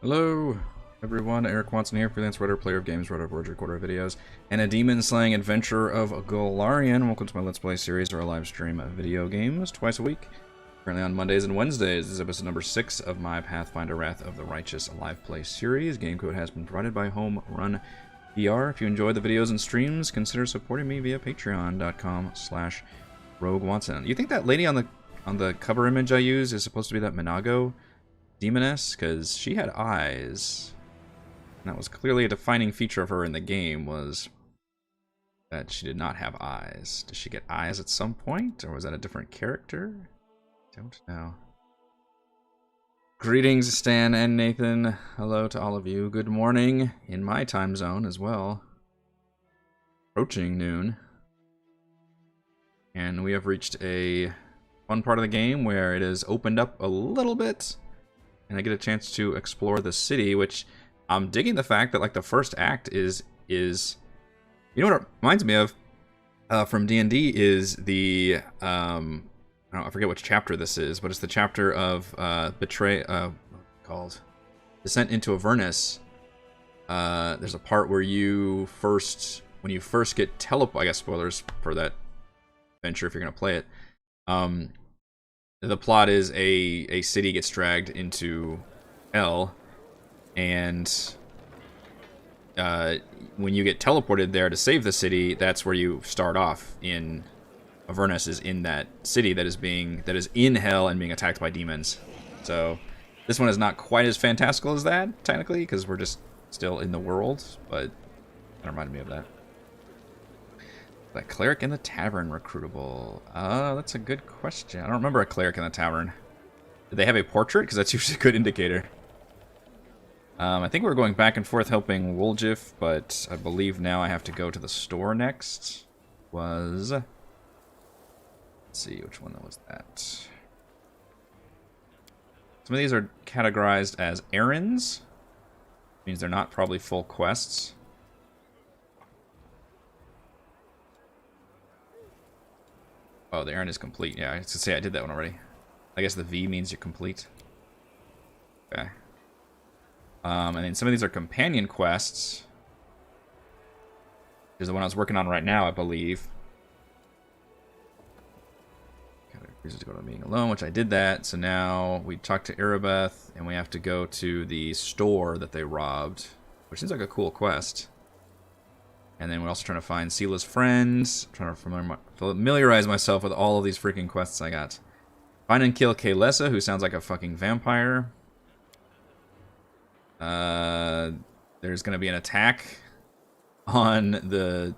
Hello, everyone. Eric Watson here, freelance writer, player of games, writer of words, recorder of videos, and a demon-slaying adventurer of Golarion. Welcome to my Let's Play series, or a live stream of video games twice a week. Currently on Mondays and Wednesdays. This is episode number 6 of my Pathfinder Wrath of the Righteous live play series. Game code has been provided by Home Run VR. If you enjoy the videos and streams, consider supporting me via patreon.com/RogueWatson. You think that lady on the cover image I use is supposed to be that Minago demoness? Because she had eyes. And that was clearly a defining feature of her in the game, was that she did not have eyes. Did she get eyes at some point? Or was that a different character? Don't know. Greetings, Stan and Nathan. Hello to all of you. Good morning in my time zone as well. Approaching noon. And we have reached a fun part of the game where it is opened up a little bit. And I get a chance to explore the city, which I'm digging the fact that, like, the first act is you know what it reminds me of from D&D is the I forget which chapter this is, but it's the chapter of called Descent into Avernus. There's a part where when you first get I guess spoilers for that adventure if you're gonna play it. The plot is a city gets dragged into hell, and when you get teleported there to save the city, that's where you start off in Avernus, is in that city that is in hell and being attacked by demons. So this one is not quite as fantastical as that, technically, because we're just still in the world, but that reminded me of that. The cleric in the tavern recruitable. That's a good question. I don't remember a cleric in the tavern. Did they have a portrait? Because that's usually a good indicator. I think we're going back and forth helping Woljif, but I believe now I have to go to the store next. Let's see, which one was that? Some of these are categorized as errands. Means they're not probably full quests. Oh, the errand is complete. Yeah, I was gonna say I did that one already. I guess the V means you're complete. Okay. And then some of these are companion quests. Here's the one I was working on right now, I believe. Reason to go to being alone, which I did that. So now we talk to Erebeth, and we have to go to the store that they robbed, which seems like a cool quest. And then we're also trying to find Sila's friends. I'm trying to familiarize myself with all of these freaking quests I got. Find and kill Kaylessa, who sounds like a fucking vampire. There's gonna be an attack on the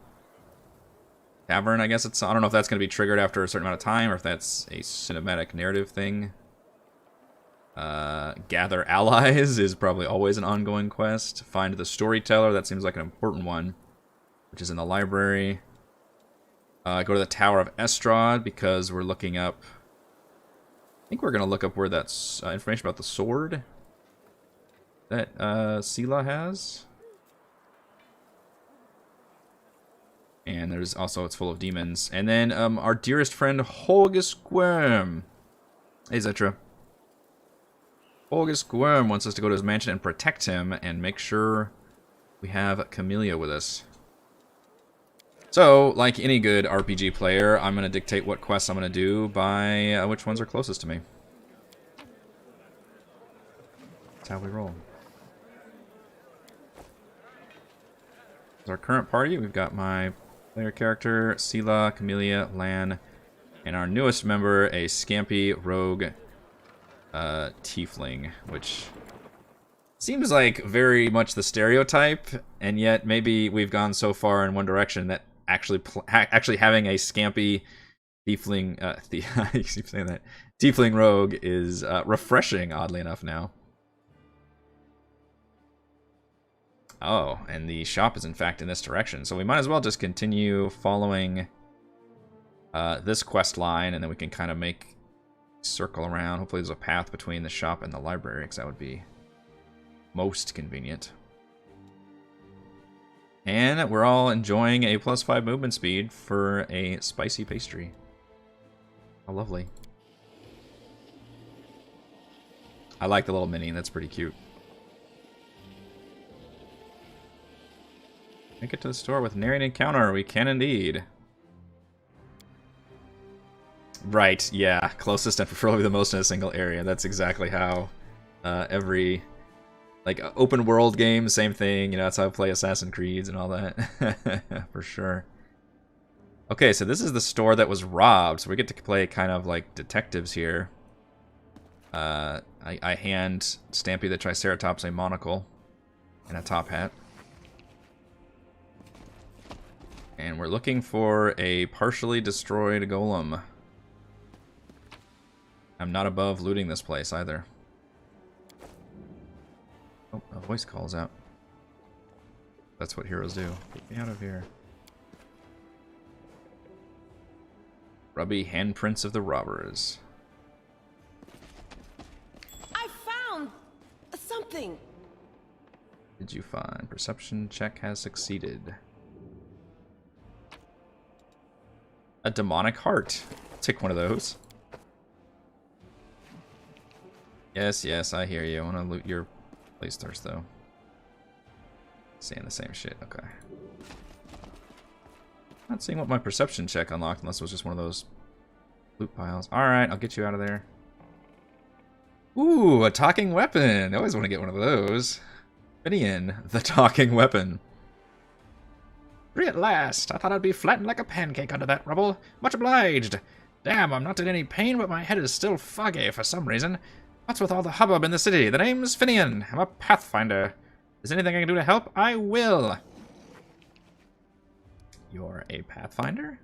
tavern, I guess it's. I don't know if that's going to be triggered after a certain amount of time, or if that's a cinematic narrative thing. Gather allies is probably always an ongoing quest. Find the storyteller, that seems like an important one, which is in the library. Go to the Tower of Estrad, because we're looking up... I think we're going to look up where that's information about the sword that Sila has. And there's also, it's full of demons. And then our dearest friend, Holgus Gworm. Hey, Zetra. Holgus Gworm wants us to go to his mansion and protect him and make sure we have Camellia with us. So, like any good RPG player, I'm going to dictate what quests I'm going to do by which ones are closest to me. That's how we roll. As our current party, we've got my player character, Sila, Camellia, Lan, and our newest member, a scampy rogue tiefling, which seems like very much the stereotype, and yet maybe we've gone so far in one direction that actually having a scampy tiefling, I keep saying that, tiefling rogue is refreshing, oddly enough, now. Oh, and the shop is in fact in this direction, so we might as well just continue following this quest line, and then we can kind of circle around. Hopefully there's a path between the shop and the library, because that would be most convenient. And we're all enjoying a +5 movement speed for a spicy pastry. How lovely. I like the little mini, that's pretty cute. Make it to the store with nary an encounter. We can indeed. Right, yeah. Closest and preferably the most in a single area. That's exactly how every like open world game, same thing. You know, that's how I play Assassin's Creeds and all that. For sure. Okay, so this is the store that was robbed. So we get to play kind of like detectives here. I hand Stampy the Triceratops a monocle and a top hat. And we're looking for a partially destroyed golem. I'm not above looting this place either. Oh, a voice calls out. That's what heroes do. Get me out of here. Grubby handprints of the robbers. I found something. Did you find? Perception check has succeeded. A demonic heart. I'll take one of those. Yes, yes, I hear you. I want to loot your place first, though. Saying the same shit. Okay. Not seeing what my perception check unlocked unless it was just one of those loot piles. Alright, I'll get you out of there. Ooh, a talking weapon. I always want to get one of those. Finian, the talking weapon. Free at last. I thought I'd be flattened like a pancake under that rubble. Much obliged. Damn, I'm not in any pain, but my head is still foggy for some reason. What's with all the hubbub in the city? The name's Finian. I'm a Pathfinder. Is there anything I can do to help? I will. You're a Pathfinder?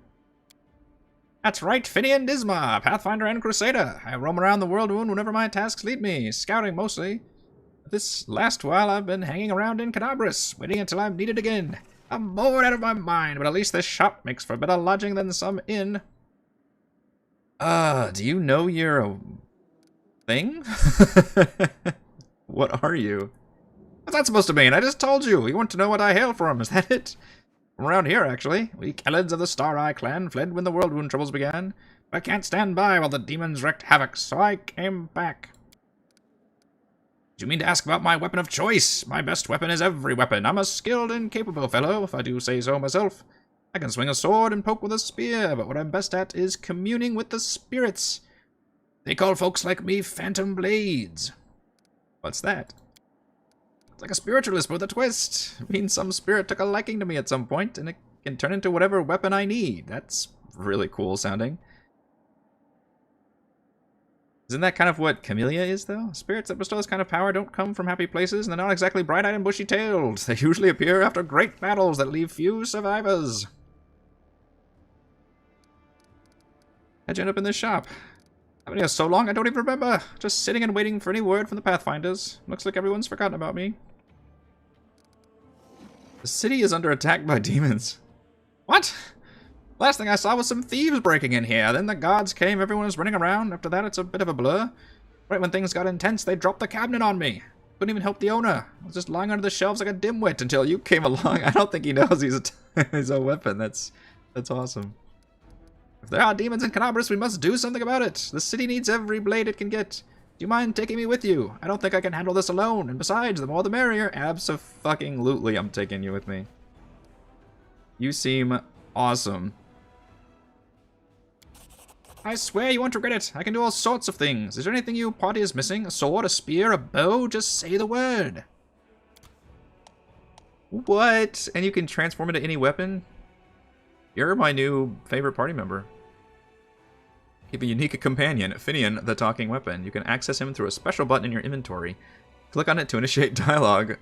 That's right, Finian Disma, Pathfinder and Crusader. I roam around the world wound whenever my tasks lead me, scouting mostly. This last while I've been hanging around in Cadabras, waiting until I'm needed again. I'm bored out of my mind, but at least this shop makes for better lodging than some inn. Do you know you're a thing? What are you? What's that supposed to mean? I just told you. You want to know what I hail from, is that it? From around here, actually. We Kellids of the Star Eye clan fled when the World Wound troubles began. I can't stand by while the demons wreaked havoc, so I came back. Do you mean to ask about my weapon of choice? My best weapon is every weapon. I'm a skilled and capable fellow, if I do say so myself. I can swing a sword and poke with a spear, but what I'm best at is communing with the spirits. They call folks like me phantom blades. What's that? It's like a spiritualist with a twist. It means some spirit took a liking to me at some point, and it can turn into whatever weapon I need. That's really cool sounding. Isn't that kind of what Camellia is, though? Spirits that bestow this kind of power don't come from happy places, and they're not exactly bright-eyed and bushy-tailed. They usually appear after great battles that leave few survivors. How'd you end up in this shop? I've been here so long I don't even remember. Just sitting and waiting for any word from the Pathfinders. Looks like everyone's forgotten about me. The city is under attack by demons. What? Last thing I saw was some thieves breaking in here. Then the guards came, everyone was running around. After that, it's a bit of a blur. Right when things got intense, they dropped the cabinet on me. Couldn't even help the owner. I was just lying under the shelves like a dimwit until you came along. I don't think he knows he's a weapon. That's awesome. If there are demons in Cadabras, we must do something about it. The city needs every blade it can get. Do you mind taking me with you? I don't think I can handle this alone. And besides, the more the merrier. Abso-fucking-lutely, I'm taking you with me. You seem awesome. I swear you won't regret it. I can do all sorts of things. Is there anything your party is missing? A sword, a spear, a bow? Just say the word. What? And you can transform into any weapon? You're my new favorite party member. Keep a unique companion, Finian, the talking weapon. You can access him through a special button in your inventory. Click on it to initiate dialogue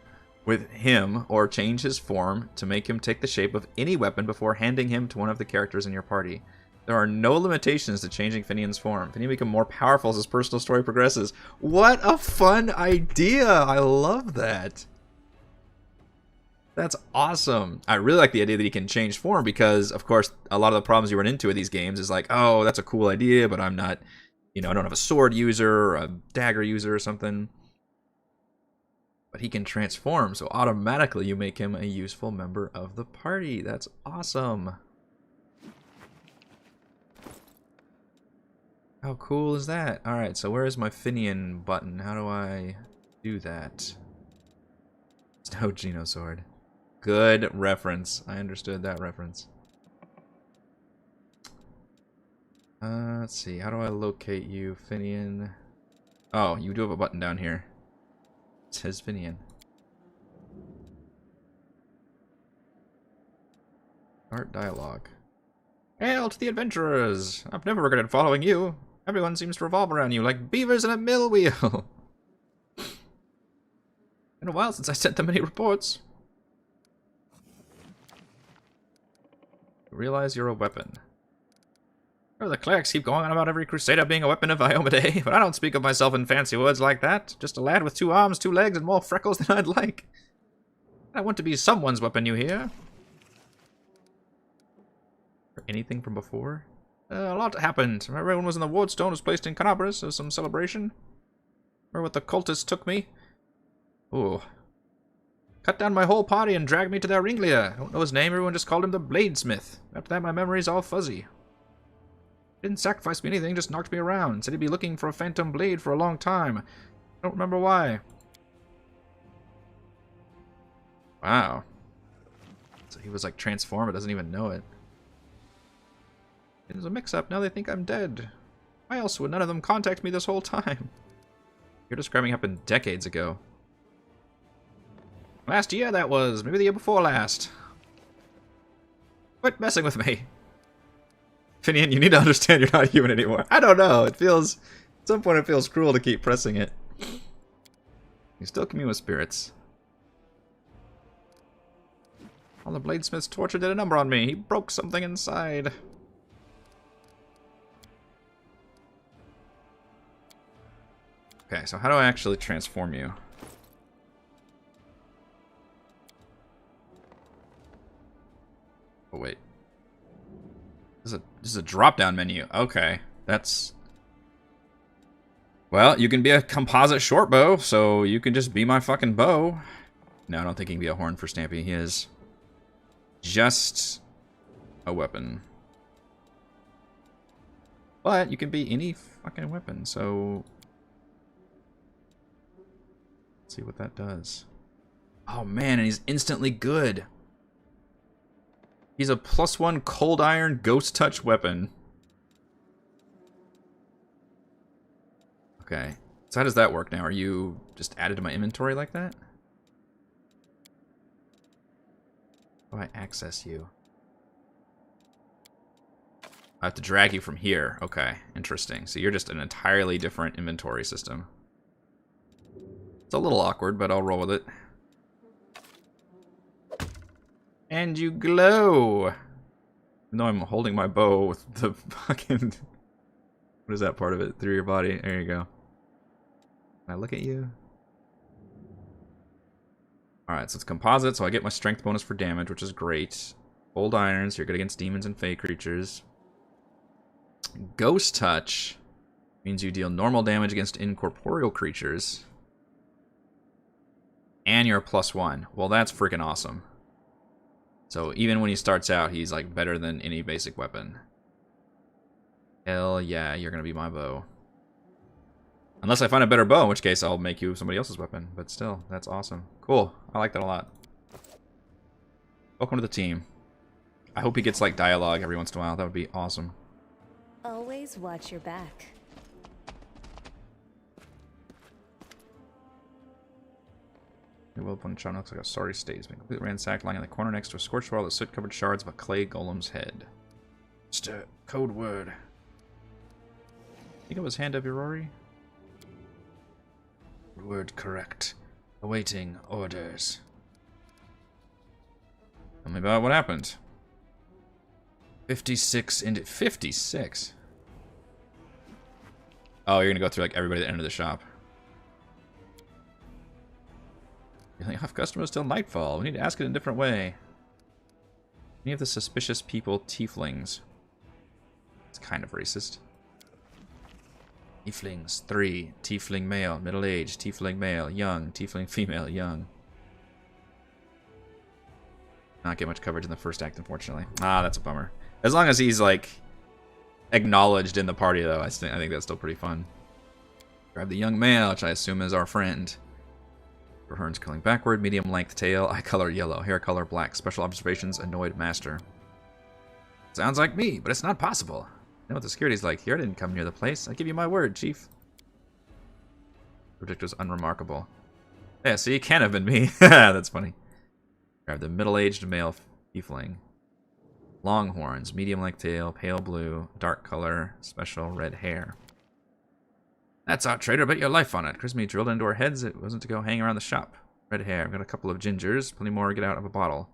with him, or change his form to make him take the shape of any weapon before handing him to one of the characters in your party. There are no limitations to changing Finian's form. Finian will become more powerful as his personal story progresses. What a fun idea! I love that. That's awesome. I really like the idea that he can change form because, of course, a lot of the problems you run into with these games is like, oh, that's a cool idea, but I'm not, I don't have a sword user or a dagger user or something. But he can transform, so automatically you make him a useful member of the party. That's awesome. How cool is that? Alright, so where is my Finian button? How do I do that? It's no Geno sword. Good reference. I understood that reference. Let's see. How do I locate you, Finian? Oh, you do have a button down here. It says Finian. Start dialogue. Hail to the adventurers! I've never regretted following you. Everyone seems to revolve around you like beavers in a mill wheel. Been a while since I sent them any reports. Realize you're a weapon. Sure, the clerics keep going on about every crusader being a weapon of Iomade, but I don't speak of myself in fancy words like that. Just a lad with 2 arms, 2 legs, and more freckles than I'd like. I want to be someone's weapon, you hear? Anything from before? A lot happened. Everyone was in the Wardstone was placed in Canabras as some celebration. Remember what the cultists took me? Ooh. Cut down my whole party and dragged me to their ringleader. I don't know his name, everyone just called him the Bladesmith. After that, my memory's all fuzzy. Didn't sacrifice me anything, just knocked me around. Said he'd be looking for a phantom blade for a long time. Don't remember why. Wow. So he was like transformed, but doesn't even know it. It was a mix-up. Now they think I'm dead. Why else would none of them contact me this whole time? You're describing happened decades ago. Last year that was. Maybe the year before last. Quit messing with me. Finian, you need to understand you're not human anymore. I don't know. It feels... At some point it feels cruel to keep pressing it. You still commune with spirits. All the Bladesmith's torture did a number on me. He broke something inside. Okay, so how do I actually transform you? Oh, wait. This is a drop-down menu. Okay, that's... Well, you can be a composite short bow, so you can just be my fucking bow. No, I don't think he can be a horn for Stampy. He is just a weapon. But you can be any fucking weapon, so... Let's see what that does. Oh man, and he's instantly good. He's a +1 cold iron ghost touch weapon. Okay. So how does that work now? Are you just added to my inventory like that? How do I access you? I have to drag you from here. Okay, interesting. So you're just an entirely different inventory system. It's a little awkward, but I'll roll with it. And you glow! Even though I'm holding my bow with the fucking... What is that part of it? Through your body. There you go. Can I look at you? Alright, so it's composite, so I get my strength bonus for damage, which is great. Old irons, you're good against demons and fey creatures. Ghost touch means you deal normal damage against incorporeal creatures. And you're a +1. Well, that's freaking awesome. So even when he starts out, he's like better than any basic weapon. Hell yeah, you're gonna be my bow. Unless I find a better bow, in which case I'll make you somebody else's weapon. But still, that's awesome. Cool. I like that a lot. Welcome to the team. I hope he gets like dialogue every once in a while. That would be awesome. Always watch your back. Your well-appointed child looks like a sorry state. He's been completely ransacked, lying in the corner next to a scorched wall of soot-covered shards of a clay golem's head. Just a code word. Think of his hand, Rory? Word correct. Awaiting orders. Tell me about what happened. 56 into 56. Oh, you're gonna go through like everybody at the end of the shop. You're like, off customers till nightfall. We need to ask it in a different way. Any of the suspicious people, tieflings. It's kind of racist. Tieflings, 3. Tiefling male, middle-aged. Tiefling male, young. Tiefling female, young. Not get much coverage in the first act, unfortunately. Ah, that's a bummer. As long as he's, like, acknowledged in the party, though, I think that's still pretty fun. Grab the young male, which I assume is our friend. Horns curling backward, medium length tail, eye color yellow, hair color black, special observations, annoyed master. Sounds like me, but it's not possible. I know what the security's like here. I didn't come near the place. I give you my word, Chief. Project was unremarkable. Yeah, see, it can't have been me. That's funny. Grab the middle-aged male tiefling. Long horns, medium length tail, pale blue, dark color, special red hair. That's our trader, bet your life on it. Chrismy drilled into our heads it wasn't to go hang around the shop. Red hair, I've got a couple of gingers, plenty more to get out of a bottle.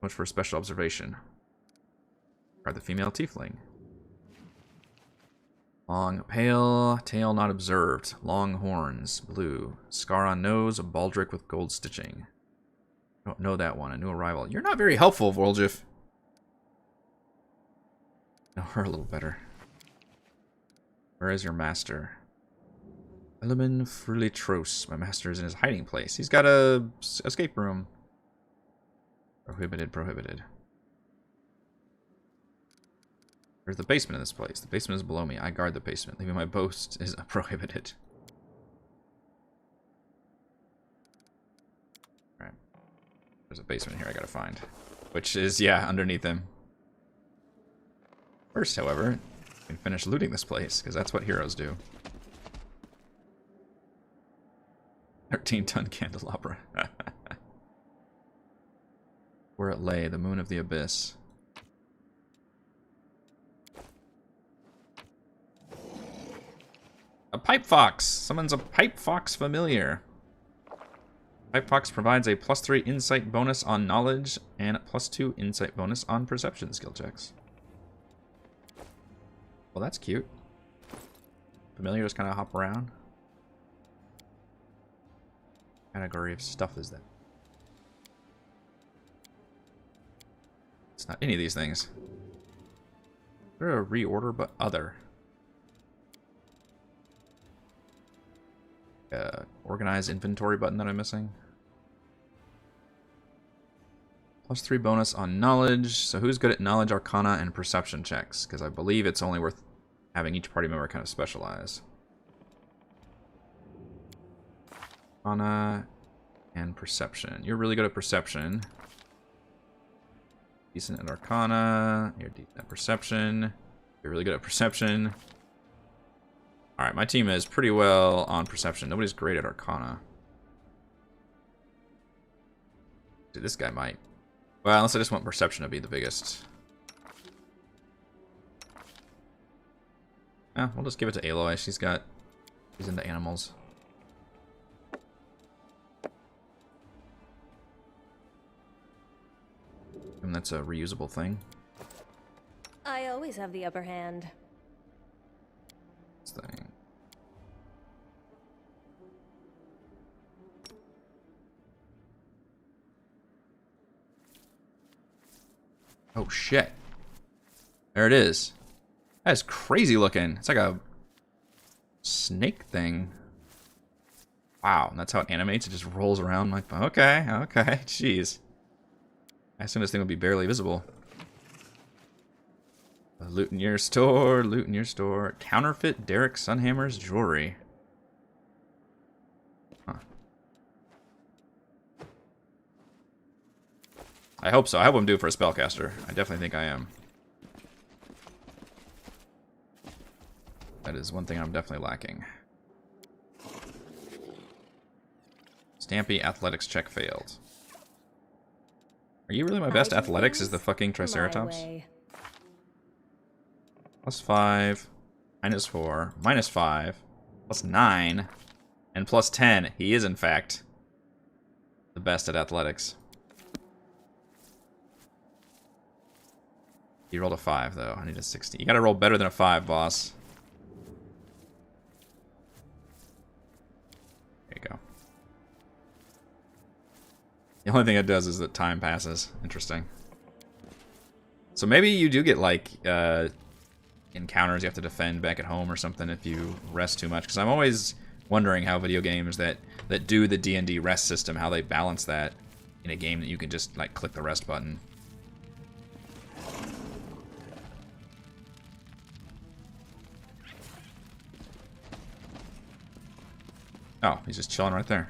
Much for a special observation. Try the female tiefling. Long, pale, tail not observed. Long horns, blue. Scar on nose, a baldric with gold stitching. Don't know that one, a new arrival. You're not very helpful, Voljif. Know her a little better. Where is your master? Elemen Frulitros. My master is in his hiding place. He's got a escape room. Prohibited, prohibited. Where's the basement in this place? The basement is below me. I guard the basement. Leaving my boast is prohibited. Alright. There's a basement here I gotta find. Which is, yeah, underneath him. First, however, I can finish looting this place, because that's what heroes do. 13-ton candelabra. Where it lay, the moon of the abyss. A pipe fox! Summons a pipe fox familiar. Pipe fox provides a +3 insight bonus on knowledge and a +2 insight bonus on perception skill checks. Well, that's cute. Familiars kind of hop around. What category of stuff is that? It's not any of these things. Is there a reorder but other? Organize inventory button that I'm missing. +3 bonus on knowledge. So who's good at knowledge, arcana, and perception checks? Because I believe it's only worth having each party member kind of specialize. Arcana and perception. You're really good at perception. Decent at arcana. You're decent at perception. You're really good at perception. Alright, my team is pretty well on perception. Nobody's great at arcana. Dude, this guy might. Well, unless I just want perception to be the biggest. We'll just give it to Aloy. She's into animals. And that's a reusable thing. I always have the upper hand. This thing. Oh shit. There it is. That is crazy looking. It's like a snake thing. Wow, and that's how it animates. It just rolls around like, okay, jeez. I assume this thing would be barely visible. Loot in your store, loot in your store. Counterfeit Derek Sunhammer's jewelry. Huh. I hope so. I hope I'm due for a spellcaster. I definitely think I am. That is one thing I'm definitely lacking. Stampy athletics check failed. Are you really my best athletics? Is the fucking Triceratops? +5, -4, -5, +9, and +10. He is, in fact, the best at athletics. He rolled a 5, though. I need a 60. You gotta roll better than a 5, boss. There you go. The only thing it does is that time passes. Interesting. So maybe you do get, like, encounters you have to defend back at home or something if you rest too much. Because I'm always wondering how video games that do the D&D rest system, how they balance that in a game that you can just, like, click the rest button. Oh, he's just chilling right there.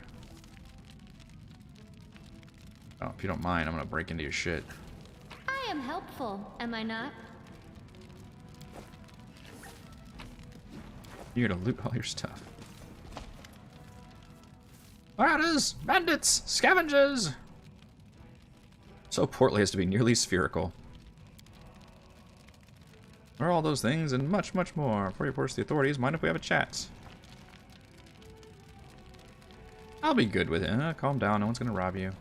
Oh, if you don't mind, I'm gonna break into your shit. I am helpful, am I not? You're gonna loot all your stuff. Marauders! Bandits! Scavengers! So portly as to be nearly spherical. What are all those things and much, much more? Before you approach the authorities, mind if we have a chat? I'll be good with it. Calm down, no one's gonna rob you.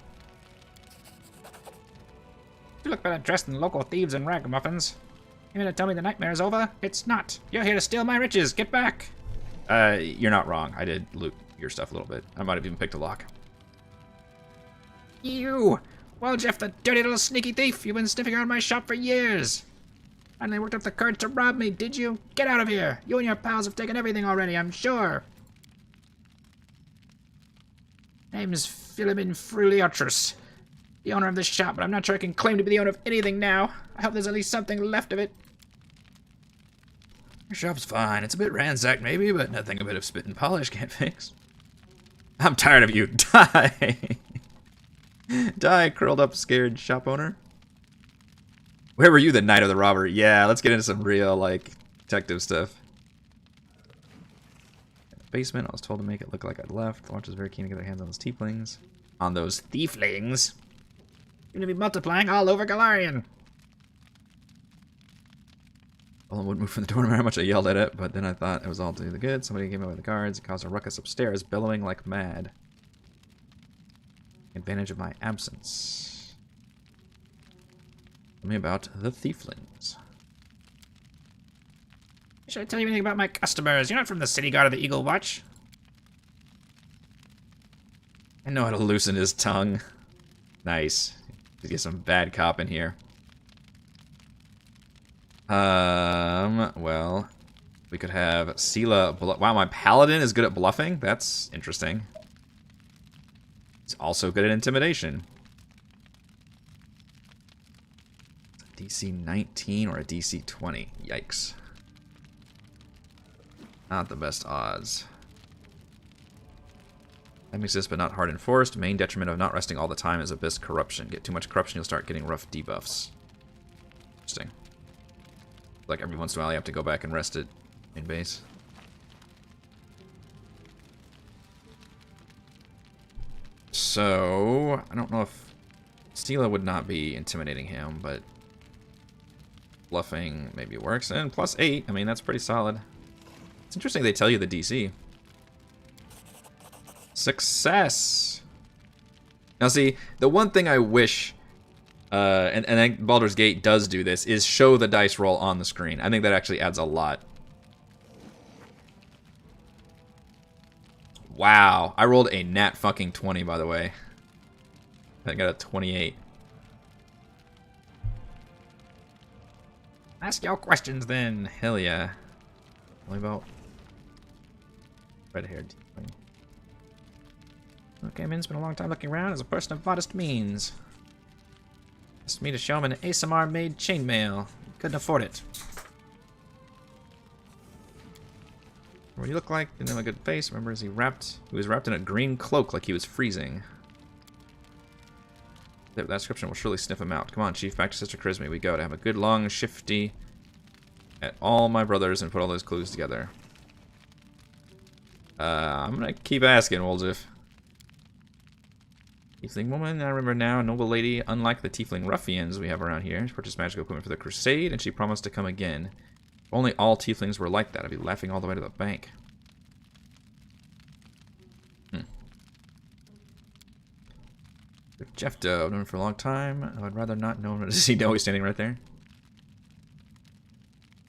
You look better dressed than local thieves and ragamuffins. You gonna tell me the nightmare's over? It's not. You're here to steal my riches. Get back. You're not wrong. I did loot your stuff a little bit. I might have even picked a lock. You! Well, Jeff, the dirty little sneaky thief. You've been sniffing around my shop for years. Finally worked up the courage to rob me, did you? Get out of here. You and your pals have taken everything already, I'm sure. Name's Philemon Fruliotris, the owner of this shop, but I'm not sure I can claim to be the owner of anything now. I hope there's at least something left of it. Your shop's fine. It's a bit ransacked, maybe, but nothing a bit of spit and polish can't fix. I'm tired of you. Die! Die, curled up, scared shop owner. Where were you the night of the robbery? Yeah, let's get into some real, like, detective stuff. Basement, I was told to make it look like I'd left. The watch was very keen to get their hands on those tieflings. On those thieflings? You're gonna be multiplying all over Galarian. Well, I wouldn't move from the door no matter how much I yelled at it, but then I thought it was all to the good. Somebody came out with the guards. It caused a ruckus upstairs, bellowing like mad. Advantage of my absence. Tell me about the thieflings. Should I tell you anything about my customers? You're not from the city guard of the Eagle Watch. I know how to loosen his tongue. Nice. Get some bad cop in here. Well, we could have Sela. Wow, my paladin is good at bluffing? That's interesting. He's also good at intimidation. DC 19 or a DC 20? Yikes. Not the best odds. That makes this but not hard enforced. Main detriment of not resting all the time is abyss corruption. Get too much corruption, you'll start getting rough debuffs. Interesting. Like every once in a while you have to go back and rest it in base. So, I don't know if Stila would not be intimidating him, but bluffing maybe works. And +8, I mean, that's pretty solid. It's interesting they tell you the DC. Success! Now see, the one thing I wish, and I think Baldur's Gate does do this, is show the dice roll on the screen. I think that actually adds a lot. Wow, I rolled a nat fucking 20, by the way. I got a 28. Ask your questions then. Hell yeah. Only about red-haired. Okay, man, it's been a long time looking around as a person of modest means. Asked me to show him an ASMR-made chainmail. Couldn't afford it. What do you look like? Didn't have a good face. Remember, is he wrapped? He was wrapped in a green cloak like he was freezing. That description will surely sniff him out. Come on, Chief, back to Sister Charisma. We go to have a good long shifty at all my brothers and put all those clues together. I'm gonna keep asking, Wolzif. Tiefling woman, I remember now, noble lady, unlike the tiefling ruffians we have around here. She purchased magical equipment for the crusade, and she promised to come again. If only all tieflings were like that, I'd be laughing all the way to the bank. Jeff Doe, I've known him for a long time. I'd rather not know him. Does he know he's standing right there?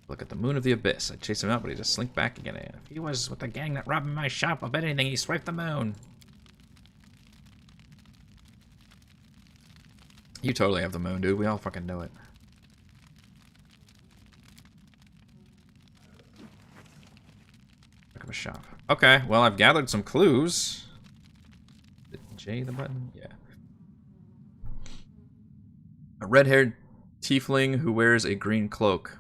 Look at the moon of the abyss. I'd chase him out, but he'd just slink back again. If he was with the gang that robbed my shop, I'll bet anything he swiped the moon. You totally have the moon, dude. We all fucking know it. Look at a shop. Okay, well, I've gathered some clues. Is it J the button? Yeah. A red-haired tiefling who wears a green cloak.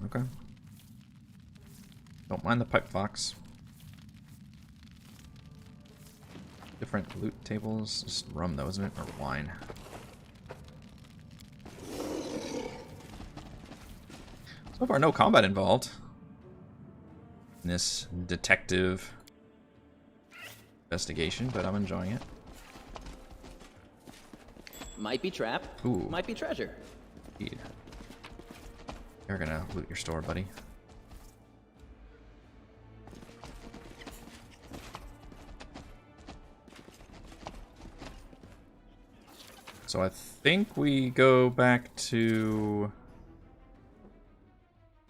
Okay. Don't mind the pipe fox. Different loot tables. Just rum though, isn't it? Or wine. So far, no combat involved in this detective investigation, but I'm enjoying it. Might be trap. Ooh. Might be treasure. Indeed. You're gonna loot your store, buddy. So I think we go back to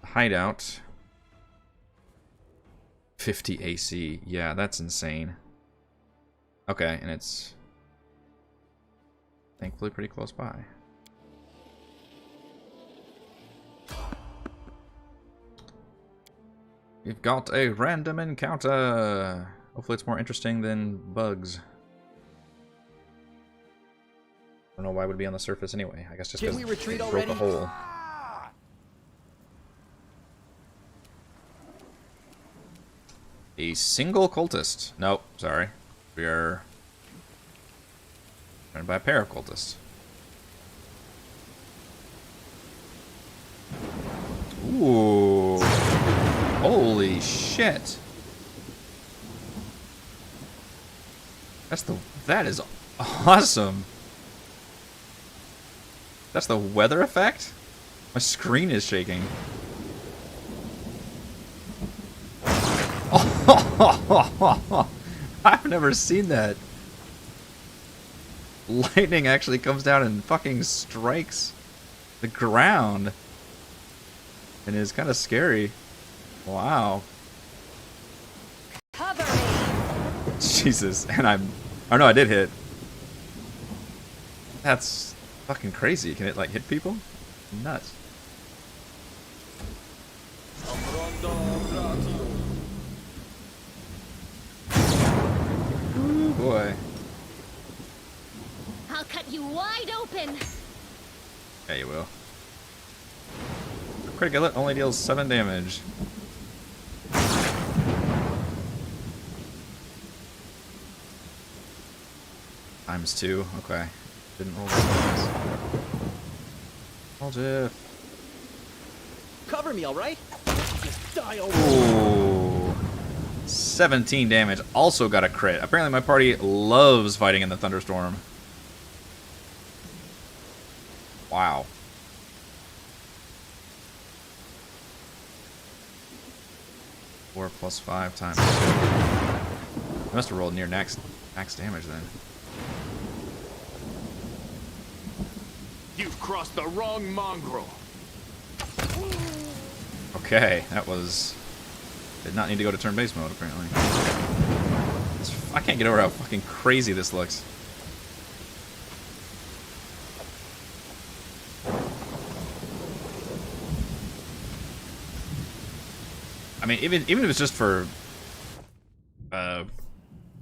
hideout. 50 AC. Yeah, that's insane. Okay, and it's thankfully pretty close by. We've got a random encounter. Hopefully it's more interesting than bugs. I don't know why it would be on the surface anyway. I guess just because it broke a hole. A single cultist. Nope, sorry. We are joined by a pair of cultists. Ooh. Holy shit. That is awesome. That's the weather effect? My screen is shaking. I've never seen that. Lightning actually comes down and fucking strikes the ground. And is kind of scary. Wow. Cover me. Jesus. And oh no, I did hit. That's fucking crazy. Can it like hit people? Nuts. Ooh, boy. I'll cut you wide open. Yeah, you will. Critical hit only deals 7 damage. ×2. Okay. Didn't roll that. Roll Jiff. Cover me, all right? Just die already. Ooh. 17 damage. Also got a crit. Apparently my party loves fighting in the thunderstorm. Wow. Four plus 5 times 2. I must have rolled near max damage then. You've crossed the wrong mongrel. Okay, that was... Did not need to go to turn-based mode, apparently. I can't get over how fucking crazy this looks. I mean, even if it's just for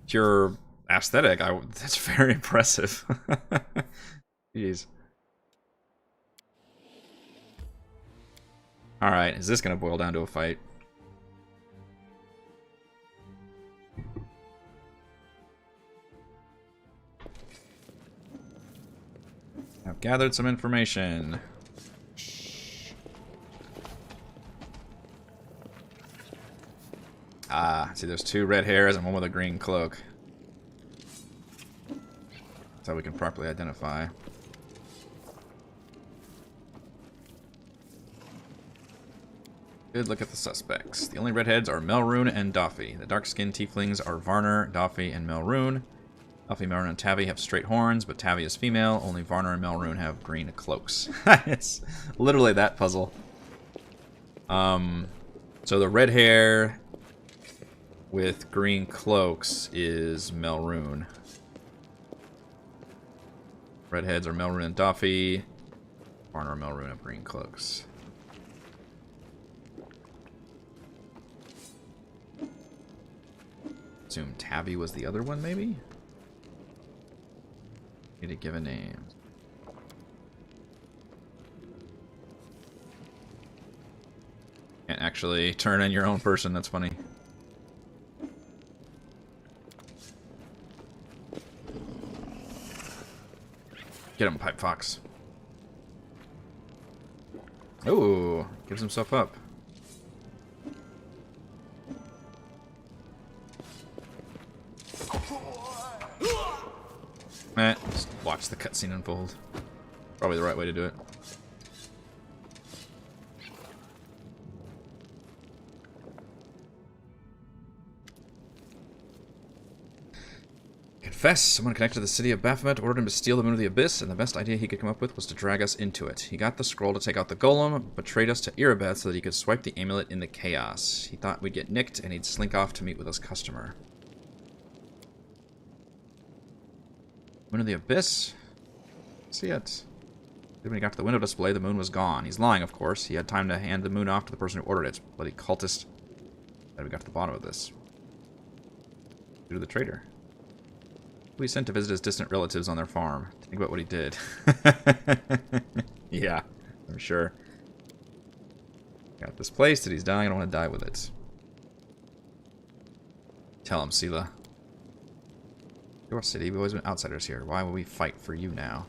pure aesthetic, that's very impressive. Jeez. All right, is this gonna boil down to a fight? I've gathered some information. Ah, see, there's 2 red hairs and 1 with a green cloak. That's how we can properly identify. Good look at the suspects. The only redheads are Melrune and Doffy. The dark-skinned tieflings are Varner, Doffy, and Melrune. Doffy, Melrune, and Tavi have straight horns, but Tavi is female. Only Varner and Melrune have green cloaks. It's literally that puzzle. So the red hair with green cloaks is Melrune. Redheads are Melrune and Doffy. Varner and Melrune have green cloaks. Assume Tabby was the other one, maybe? Need to give a name. Can't actually turn in your own person. That's funny. Get him, Pipe Fox. Ooh, gives himself up. Just watch the cutscene unfold. Probably the right way to do it. Confess, someone connected to the city of Baphomet ordered him to steal the Moon of the Abyss, and the best idea he could come up with was to drag us into it. He got the scroll to take out the golem, betrayed us to Erebeth so that he could swipe the amulet in the chaos. He thought we'd get nicked, and he'd slink off to meet with his customer. Moon of the Abyss? See it. When he got to the window display, the moon was gone. He's lying, of course. He had time to hand the moon off to the person who ordered it. Bloody cultist. Glad we got to the bottom of this. Due to the traitor. Who he sent to visit his distant relatives on their farm. Think about what he did. Yeah, I'm sure. Got this place that he's dying. I don't want to die with it. Tell him, Sela. Your city. We've always been outsiders here. Why will we fight for you now?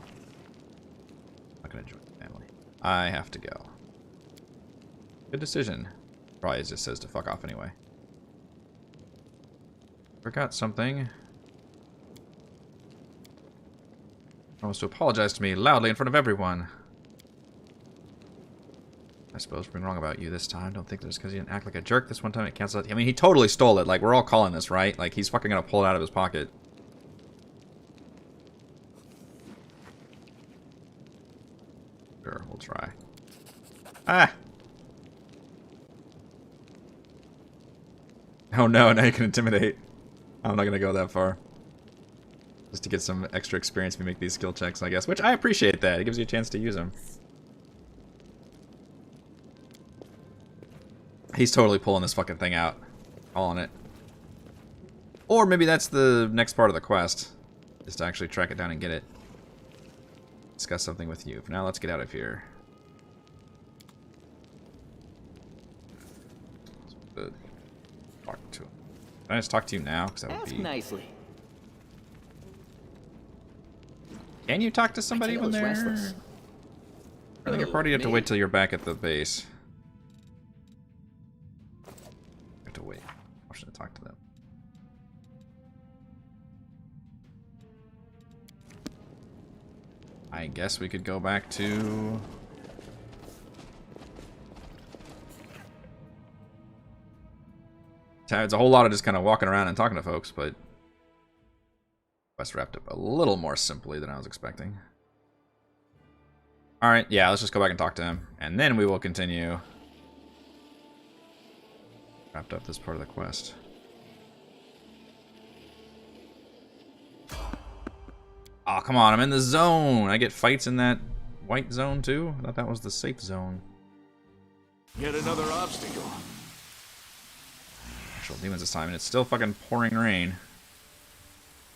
I'm not going to join the family. I have to go. Good decision. Probably just says to fuck off anyway. Forgot something. Promised to apologize to me loudly in front of everyone. I suppose we're being wrong about you this time. Don't think that's because you didn't act like a jerk this one time. It canceled. I mean, he totally stole it. Like, we're all calling this, right? Like, he's fucking gonna pull it out of his pocket. Sure, we'll try. Ah! Oh no, now you can intimidate. I'm not gonna go that far. Just to get some extra experience if we make these skill checks, I guess. Which, I appreciate that. It gives you a chance to use them. He's totally pulling this fucking thing out. All on it. Or maybe that's the next part of the quest. Is to actually track it down and get it. Discuss something with you. For now, let's get out of here. Talk to him. Can I just talk to you now? Because that would Ask be... nicely. Can you talk to somebody My tail when is they're... restless. I think your party, you have to wait till you're back at the base. You have to wait. I should talk to them. I guess we could go back to... It's a whole lot of just kind of walking around and talking to folks, but... Quest wrapped up a little more simply than I was expecting. Alright, yeah, let's just go back and talk to him. And then we will continue. Wrapped up this part of the quest. Oh, come on, I'm in the zone! I get fights in that white zone too? I thought that was the safe zone. Yet another obstacle. Actual demons this time, and it's still fucking pouring rain.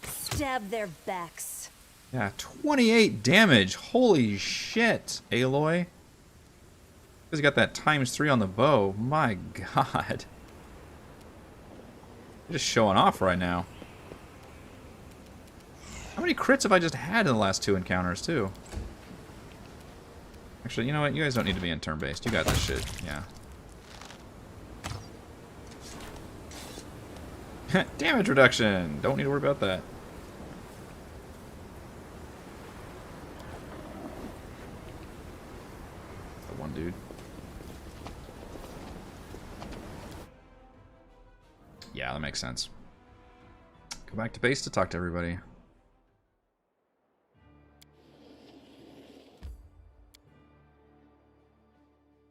Stab their backs. Yeah, 28 damage. Holy shit, Aloy. He's got that ×3 on the bow. My god. You're just showing off right now. How many crits have I just had in the last 2 encounters, too? Actually, you know what? You guys don't need to be in turn-based. You got this shit. Yeah. Damage reduction. Don't need to worry about that. The one dude. Yeah, that makes sense. Go back to base to talk to everybody.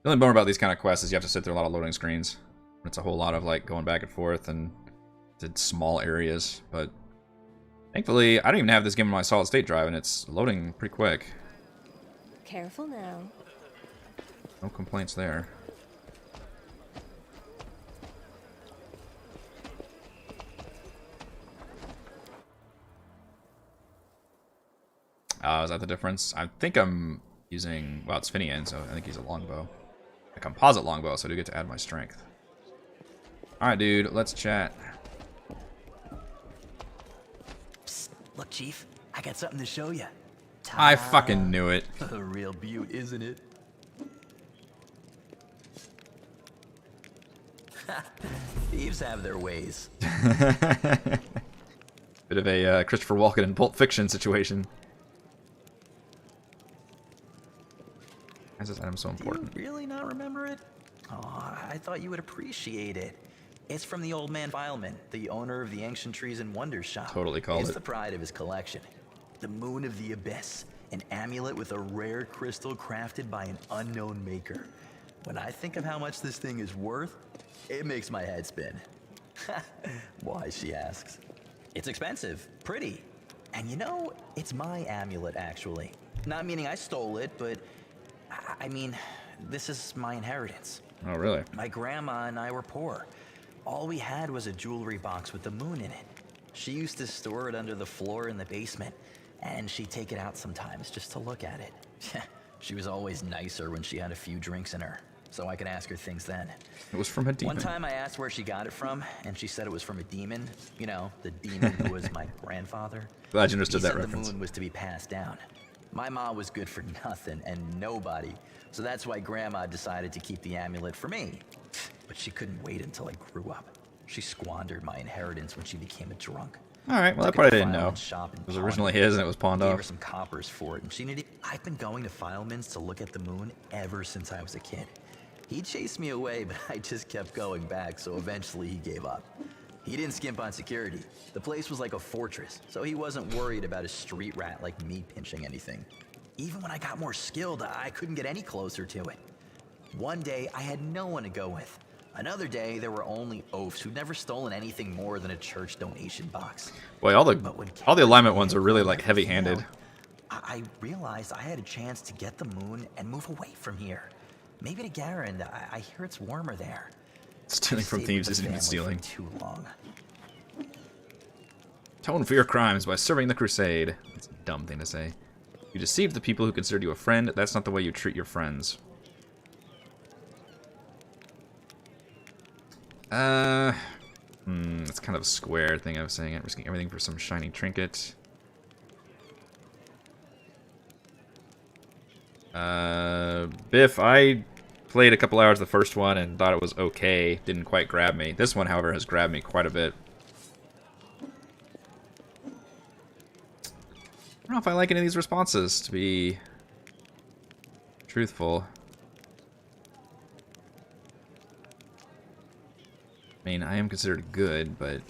The only bummer about these kind of quests is you have to sit through a lot of loading screens. It's a whole lot of like going back and forth and to small areas, but thankfully I don't even have this game on my solid state drive and it's loading pretty quick. Careful now. No complaints there. Is that the difference? I think I'm using, well, it's Finian, so I think he's a longbow. a composite longbow, so I do get to add my strength. Alright, dude, let's chat. Psst, look, Chief, I got something to show you. I fucking knew it. A real beaut, isn't it? Thieves have their ways. Bit of a Christopher Walken in Pulp Fiction situation. Why is this item so important? Do you really not remember it? Oh, I thought you would appreciate it. It's from the old man Fileman, the owner of the Ancient Trees and Wonders shop. Totally called It's it. the pride of his collection. The Moon of the Abyss, an amulet with a rare crystal crafted by an unknown maker. When I think of how much this thing is worth, it makes my head spin. Why, she asks. It's expensive, pretty. And you know, it's my amulet, actually. Not meaning I stole it, but I mean, this is my inheritance. Oh, really? My grandma and I were poor. All we had was a jewelry box with the moon in it. She used to store it under the floor in the basement, and she'd take it out sometimes just to look at it. She was always nicer when she had a few drinks in her, so I could ask her things then. It was from a demon. One time I asked where she got it from, and she said it was from a demon. You know, the demon who was my grandfather. Glad you understood He that said reference. the moon was to be passed down. My ma was good for nothing and nobody, so that's why Grandma decided to keep the amulet for me. But she couldn't wait until I grew up. She squandered my inheritance when she became a drunk. Alright, well, that Took part I it to didn't know. Fileman's shop and It was pawned originally it. his and it was pawned Gave her off. some coppers for it, and she needed. I've been going to Fileman's to look at the moon ever since I was a kid. He chased me away, but I just kept going back, so eventually he gave up. He didn't skimp on security. The place was like a fortress, so he wasn't worried about a street rat like me pinching anything. Even when I got more skilled, I couldn't get any closer to it. One day, I had no one to go with. Another day, there were only oafs who'd never stolen anything more than a church donation box. Boy, all the But alignment ones are really like heavy-handed. I realized I had a chance to get the moon and move away from here. Maybe to Garand. I hear it's warmer there. Stealing from Stayed thieves with the isn't even family stealing. for too long. Atone for your crimes by serving the crusade. That's a dumb thing to say. You deceived the people who considered you a friend. That's not the way you treat your friends. It's kind of a square thing I was saying. Risking everything for some shiny trinket. Biff, I played a couple hours the first one and thought it was okay. Didn't quite grab me. This one, however, has grabbed me quite a bit. I don't know if I like any of these responses, to be truthful. I mean, I am considered good, but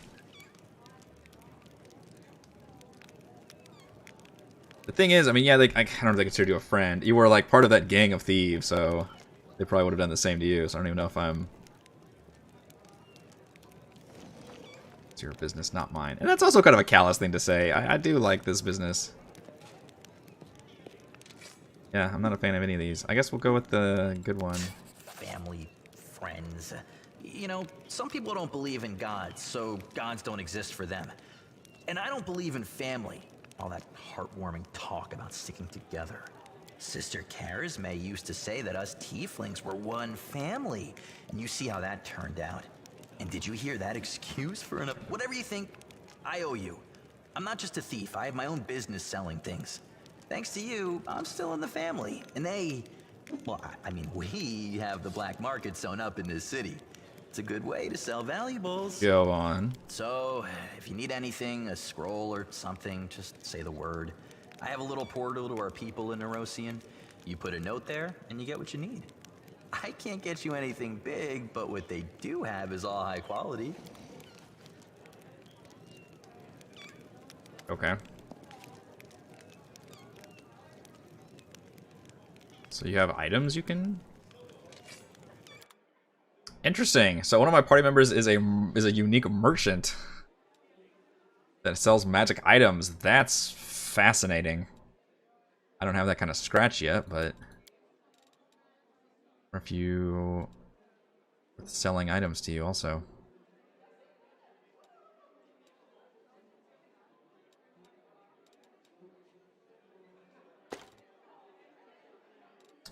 the thing is, I mean, yeah, I don't know if they consider you a friend. You were like part of that gang of thieves, so they probably would have done the same to you. So I don't even know if I'm. It's your business, not mine. And that's also kind of a callous thing to say. I do like this business. Yeah, I'm not a fan of any of these. I guess we'll go with the good one. Family, friends. You know, some people don't believe in gods, so gods don't exist for them. And I don't believe in family. All that heartwarming talk about sticking together. Sister Charisme used to say that us tieflings were one family. And you see how that turned out. And did you hear that excuse for an... Whatever you think, I owe you. I'm not just a thief. I have my own business selling things. Thanks to you, I'm still in the family. And they... Well, I mean, we have the black market sewn up in this city. It's a good way to sell valuables. Go on. So, if you need anything, a scroll or something, just say the word. I have a little portal to our people in Nerosian. You put a note there, and you get what you need. I can't get you anything big, but what they do have is all high quality. Okay. So you have items you can... Interesting. So one of my party members is a unique merchant that sells magic items. That's fascinating. I don't have that kind of scratch yet, but or if you selling items to you also.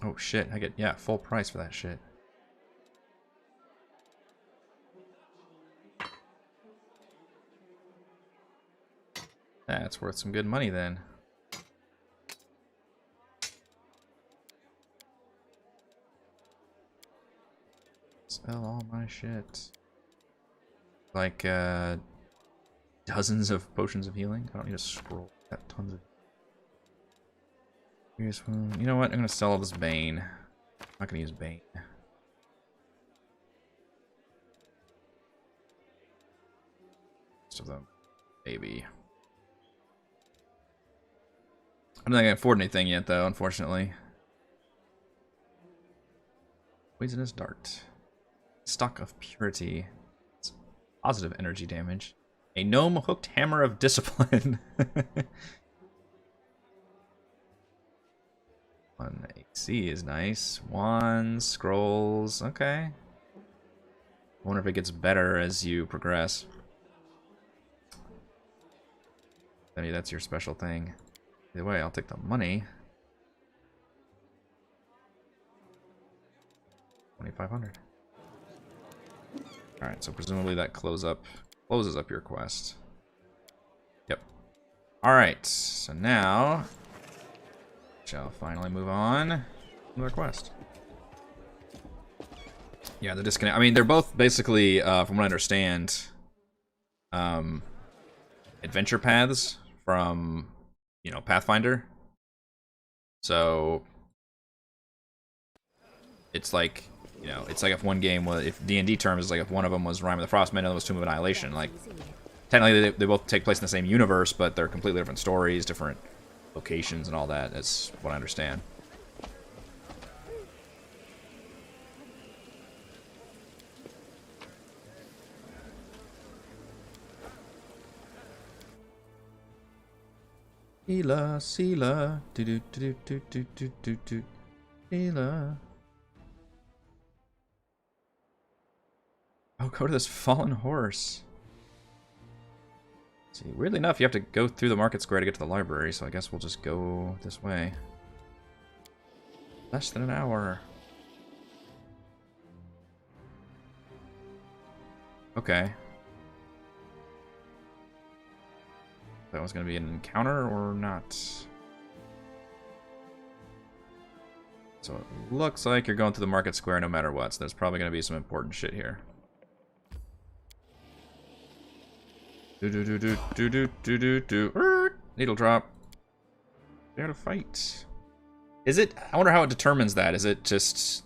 Oh shit, I get full price for that shit. That's worth some good money then. Sell all my shit. Like, dozens of potions of healing? I don't need to scroll. Got tons of... Here's one. You know what? I'm gonna sell all this Bane. I'm not gonna use Bane. Most of them. Maybe. I don't think I can afford anything yet, though, unfortunately. Poisonous Dart. Stock of Purity. It's positive energy damage. A gnome hooked hammer of discipline. 1 AC is nice. Wands, scrolls. Okay. I wonder if it gets better as you progress. Maybe that's your special thing. Either way, I'll take the money. 2,500. All right, so presumably that closes up your quest. Yep. All right, so now shall finally move on to our quest. Yeah, the disconnect. I mean, they're both basically, from what I understand, adventure paths from, you know, Pathfinder. So it's like, you know, it's like if one game was, if D&D terms, is like if one of them was Rime of the Frostman and the other was Tomb of Annihilation. Like, technically they both take place in the same universe, but they're completely different stories, different locations and all that. That's what I understand. Sela, do do do do do do do do, Sela. Oh, go to this fallen horse. See, weirdly enough, you have to go through the market square to get to the library, so I guess we'll just go this way. Less than an hour. Okay. That was going to be an encounter or not? So it looks like you're going through the market square no matter what, so there's probably going to be some important shit here. Needle drop. There to fight. Is it? I wonder how it determines that. Is it just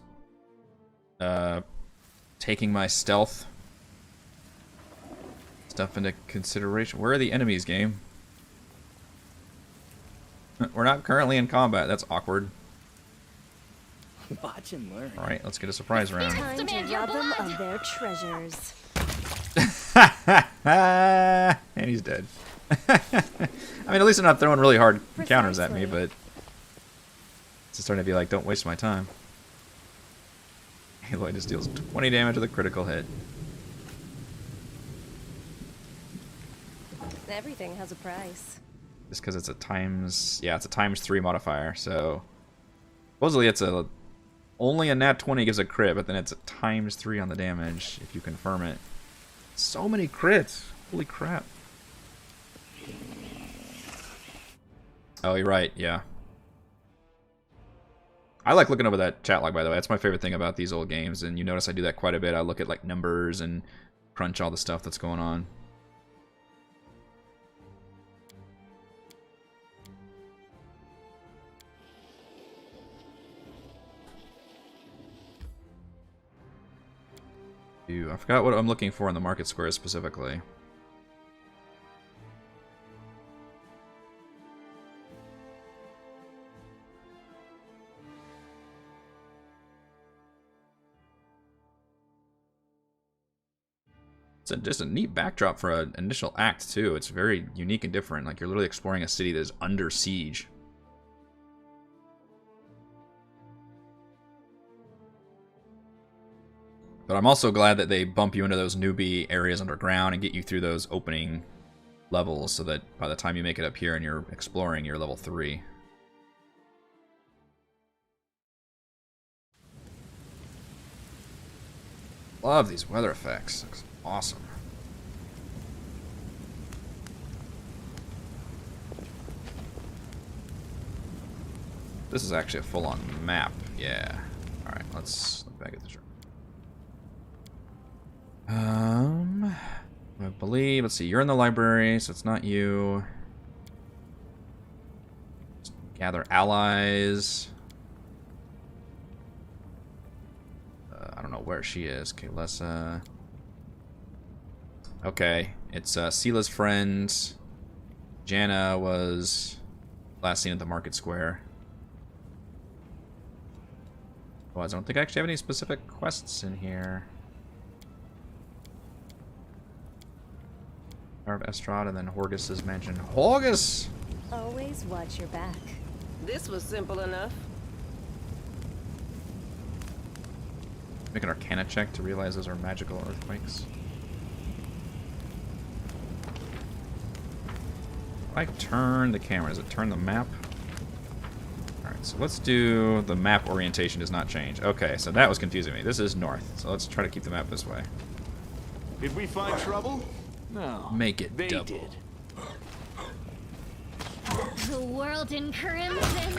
taking my stealth stuff into consideration? Where are the enemies, game? We're not currently in combat. That's awkward. Watch and learn. All right, let's get a surprise round. Time to Demand your rob them blood. of their treasures. And he's dead. I mean, at least I'm not throwing really hard counters at me, but it's starting to be like, don't waste my time. Aloy just deals 20 damage with a critical hit. Everything has a price. Just because it's a times, yeah, it's a ×3 modifier. So supposedly it's a only a nat 20 gives a crit, but then it's a ×3 on the damage if you confirm it. So many crits! Holy crap! Oh, you're right. Yeah. I like looking over that chat log, by the way. That's my favorite thing about these old games, and you notice I do that quite a bit. I look at like numbers and crunch all the stuff that's going on. I forgot what I'm looking for in the market square specifically. It's just a neat backdrop for an initial act too. It's very unique and different. Like you're literally exploring a city that is under siege. But I'm also glad that they bump you into those newbie areas underground and get you through those opening levels so that by the time you make it up here and you're exploring, you're level 3. Love these weather effects. Looks awesome. This is actually a full-on map. Yeah. All right, let's look back at this. I believe. Let's see. You're in the library, so it's not you. Just gather allies. I don't know where she is. Okay, let's. Okay, it's Sila's friend. Jana was last seen at the market square. Well, I don't think I actually have any specific quests in here. Tower of Estrad and then Horgus's mansion. Horgus! Always watch your back. This was simple enough. Make an Arcana check to realize those are magical earthquakes. I turn the camera. Does it turn the map? Alright, so let's do the map orientation does not change. Okay, so that was confusing me. This is north, so let's try to keep the map this way. Did we find trouble? No. Make it they double. did. The world in crimson.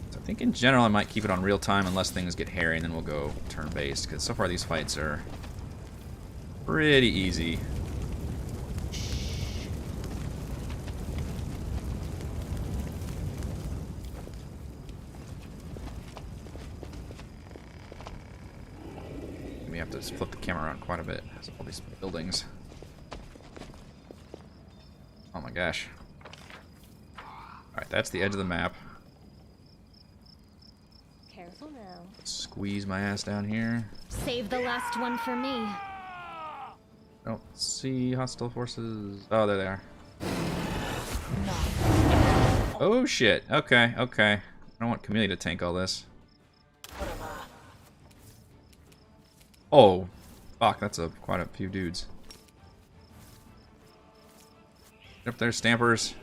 So I think in general I might keep it on real time unless things get hairy, and then we'll go turn-based, because so far these fights are pretty easy. We have to flip the camera around quite a bit. There's all these buildings. Oh my gosh. Alright, that's the edge of the map. Careful now. Squeeze my ass down here. Save the last one for me. Don't see hostile forces. Oh, there they are. Oh shit. Okay, okay. I don't want Camille to tank all this. Oh, fuck, that's quite a few dudes. Get up there, Stampers.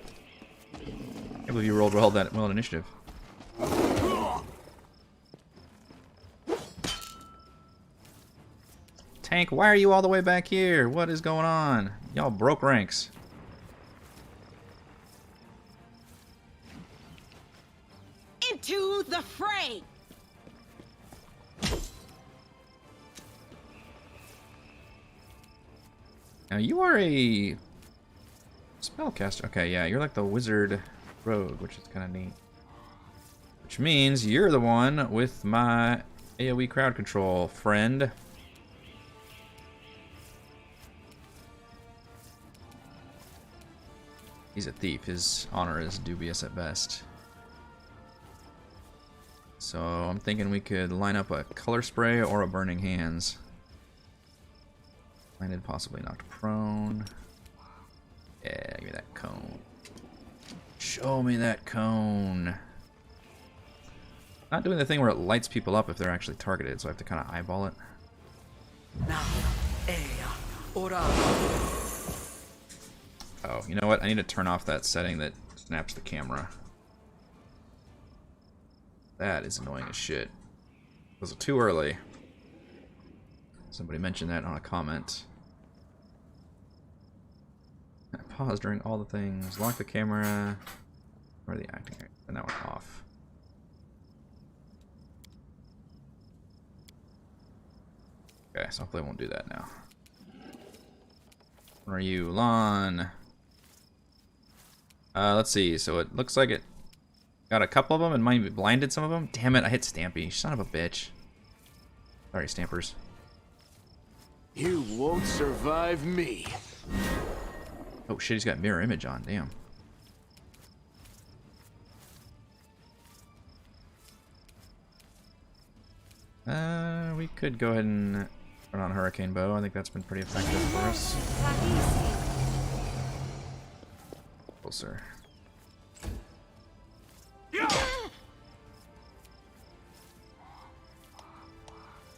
I can't believe you rolled that well initiative. Tank, why are you all the way back here? What is going on? Y'all broke ranks. Into the fray! Now you are a spellcaster. Okay, yeah, you're like the wizard rogue, which is kind of neat. Which means you're the one with my AoE crowd control, friend. He's a thief. His honor is dubious at best. So I'm thinking we could line up a color spray or a burning hands. Landed, possibly knocked prone. Yeah, give me that cone. Show me that cone. Not doing the thing where it lights people up if they're actually targeted, so I have to kind of eyeball it. Oh, you know what? I need to turn off that setting that snaps the camera. That is annoying as shit. Was it too early? Somebody mentioned that on a comment. Pause during all the things. Lock the camera. Or the acting area. And that one off. Okay, so hopefully I won't do that now. Where are you? Lon. Let's see. So it looks like it got a couple of them and might be blinded some of them. Damn it, I hit Stampy. Son of a bitch. Sorry, Stampers. You won't survive me. Oh shit, he's got mirror image on. Damn. We could go ahead and turn on Hurricane Bow. I think that's been pretty effective for us. Closer.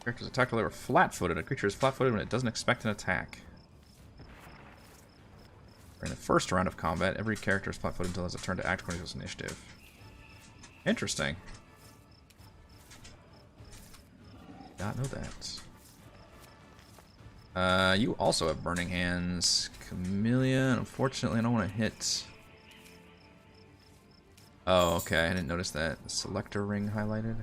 Characters attacked while they were flat-footed. A creature is flat-footed when it doesn't expect an attack. During the first round of combat, every character is flat-footed until it has a turn to act according to its initiative. Interesting. Did not know that. You also have Burning Hands. Chameleon. Unfortunately, I don't want to hit Oh, okay. I didn't notice that. The selector ring highlighted. I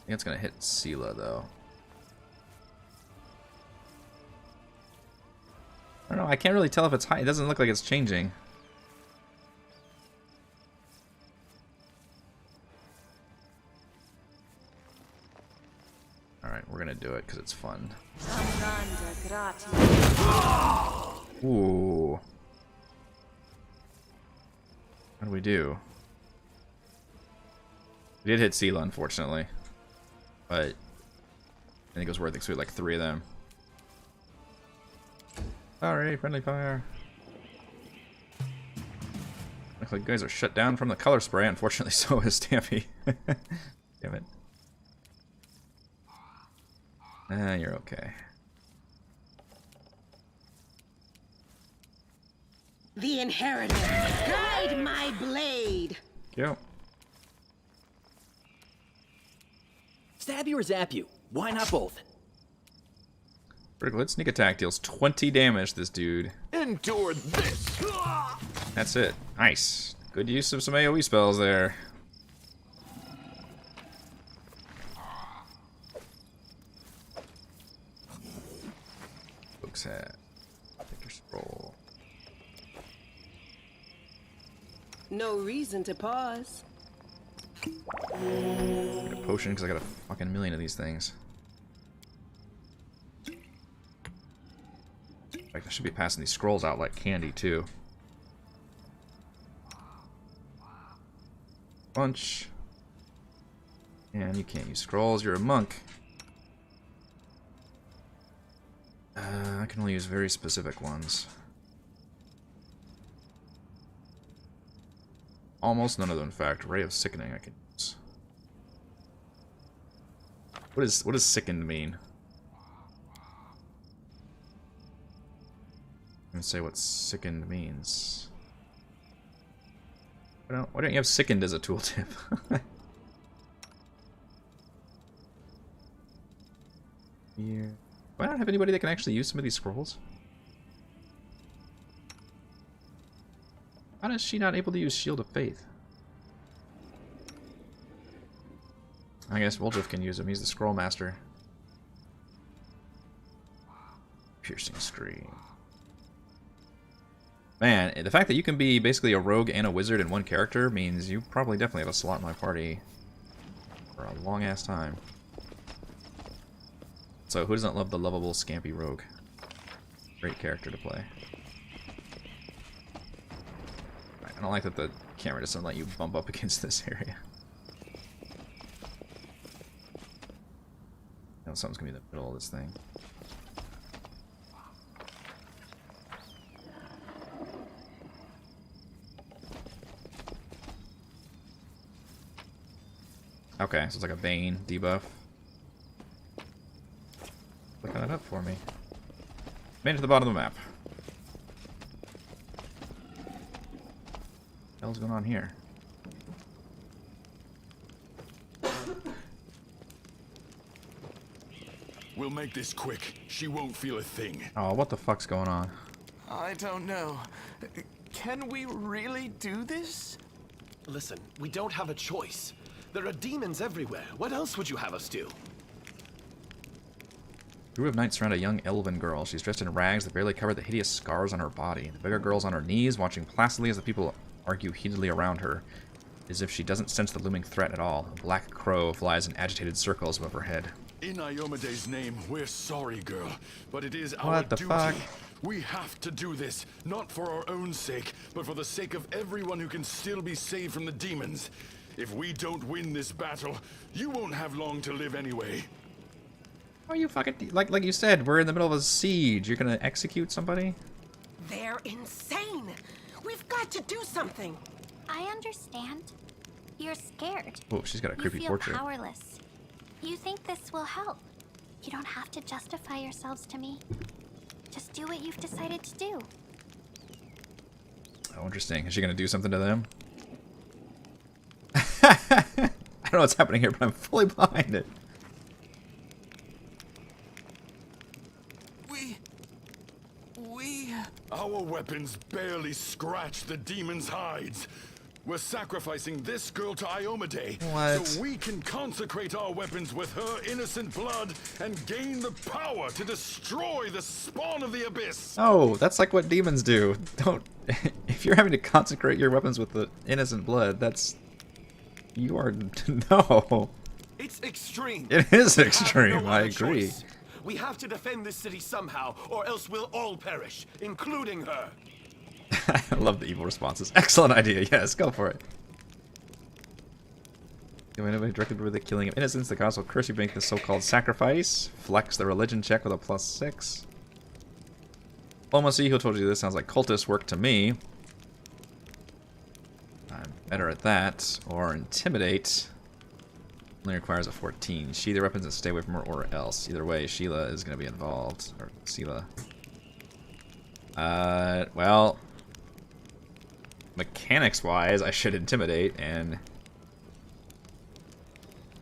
think it's gonna hit Sela though. I don't know. I can't really tell if it's high. It doesn't look like it's changing. All right, we're gonna do it because it's fun. Ooh. What do we do? We did hit Sela, unfortunately. But I think it was worth it because we had like 3 of them. Sorry, friendly fire. Looks like you guys are shut down from the color spray. Unfortunately, so is Stampy. Damn it. Ah, you're okay. The inheritor. Guide my blade. Yo. Stab you or zap you? Why not both? Critical hit sneak attack deals 20 damage, this dude. Endure this! That's it. Nice. Good use of some AoE spells there. Book's hat. Take your scroll. No reason to pause. Get a potion because I got a fucking million of these things. In fact, I should be passing these scrolls out like candy too. Bunch. And you can't use scrolls, you're a monk. I can only use very specific ones. Almost none of them, in fact. Ray of Sickening I can use. What does sickened mean? I'm gonna say what sickened means. Why don't you have sickened as a tooltip? Here. Why not have anybody that can actually use some of these scrolls? How is she not able to use Shield of Faith? I guess Woljif can use him. He's the Scroll Master. Piercing Scream. Man, the fact that you can be basically a rogue and a wizard in one character means you probably definitely have a slot in my party for a long-ass time. So, who doesn't love the lovable, scampy rogue? Great character to play. I don't like that the camera doesn't let you bump up against this area. No, something's gonna be in the middle of this thing. Okay, so it's like a Bane debuff. Look that up for me. Made it to the bottom of the map. What the hell's going on here? We'll make this quick. She won't feel a thing. Oh, what the fuck's going on? I don't know. Can we really do this? Listen, we don't have a choice. There are demons everywhere. What else would you have us do? A group of knights surround a young elven girl. She's dressed in rags that barely cover the hideous scars on her body. The bigger girl's on her knees, watching placidly as the people argue heatedly around her, as if she doesn't sense the looming threat at all. A black crow flies in agitated circles above her head. In Iomede's name, we're sorry, girl, but it is our What the duty. fuck? We have to do this, not for our own sake, but for the sake of everyone who can still be saved from the demons. If we don't win this battle, you won't have long to live anyway. Are you fucking... Like you said, we're in the middle of a siege. You're gonna execute somebody? They're insane. We've got to do something. I understand. You're scared. Oh, she's got a creepy you feel portrait. Powerless. You think this will help. You don't have to justify yourselves to me. Just do what you've decided to do. Oh, interesting. Is she gonna do something to them? I don't know what's happening here, but I'm fully behind it. We... Our weapons barely scratch the demon's hides. We're sacrificing this girl to Iomade What? so we can consecrate our weapons with her innocent blood and gain the power to destroy the spawn of the abyss. Oh, that's like what demons do. Don't. If you're having to consecrate your weapons with the innocent blood, that's. You are. No. It's extreme. It is We have extreme, no I other agree. choice. We have to defend this city somehow, or else we'll all perish, including her. I love the evil responses. Excellent idea. Yes, go for it. Anybody directed with the killing of innocents, the gods will curse you, make the so-called sacrifice. Flex the religion check with a +6. Diplomacy, who told you this? Sounds like cultist work to me. I'm better at that. Or intimidate. Only requires a 14. Sheathe their weapons and stay away from her or else. Either way, Sheila is going to be involved. Or Sheila. Well, mechanics-wise, I should intimidate, and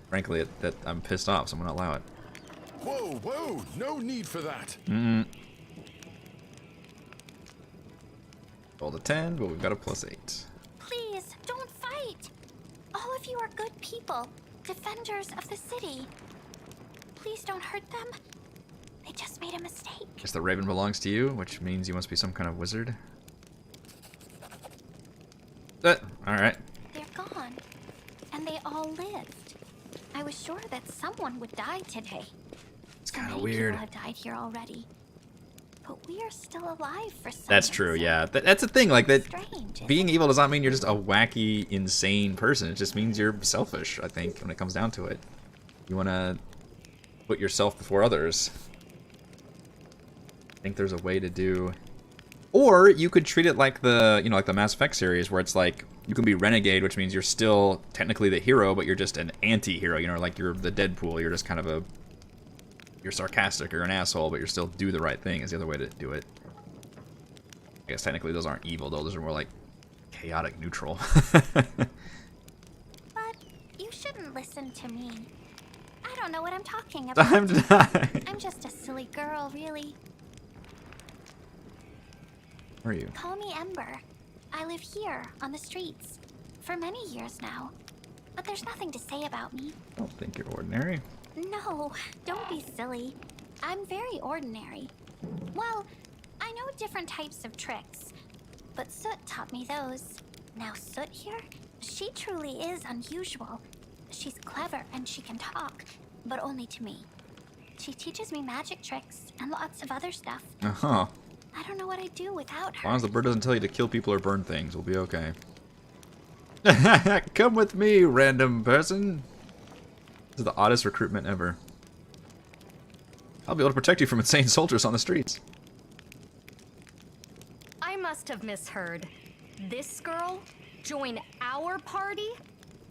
frankly, that I'm pissed off, so I'm gonna allow it. Whoa, whoa, no need for that. Rolled a 10, but we've got a +8. Please, don't fight. All of you are good people, defenders of the city. Please don't hurt them. They just made a mistake. Guess the raven belongs to you, which means you must be some kind of wizard. Alright. They're gone, and they all lived. I was sure that someone would die today. It's So kind of many weird. people have died here already, but we are still alive for some That's true, reason. yeah. That's the thing, like, that Strange, isn't being it? evil does not mean you're just a wacky, insane person. It just means you're selfish, I think, when it comes down to it. You want to put yourself before others. I think there's a way to do... Or you could treat it like the, you know, like the Mass Effect series, where it's like, you can be renegade, which means you're still technically the hero, but you're just an anti-hero, you know, like you're the Deadpool, you're just kind of a... You're sarcastic, or an asshole, but you're still do the right thing is the other way to do it. I guess technically those aren't evil, though. Those are more like chaotic neutral. But you shouldn't listen to me. I don't know what I'm talking about. Time to die. I'm just a silly girl, really. Where are you? Call me Ember. I live here, on the streets, for many years now. But there's nothing to say about me. I don't think you're ordinary. No, don't be silly. I'm very ordinary. Well, I know different types of tricks, but Soot taught me those. Now Soot here, she truly is unusual. She's clever and she can talk, but only to me. She teaches me magic tricks and lots of other stuff. Uh-huh. I don't know what I'd do without As her. long as the bird doesn't tell you to kill people or burn things, we'll be okay. Come with me, random person. This is the oddest recruitment ever. I'll be able to protect you from insane soldiers on the streets. I must have misheard. This girl? Join our party?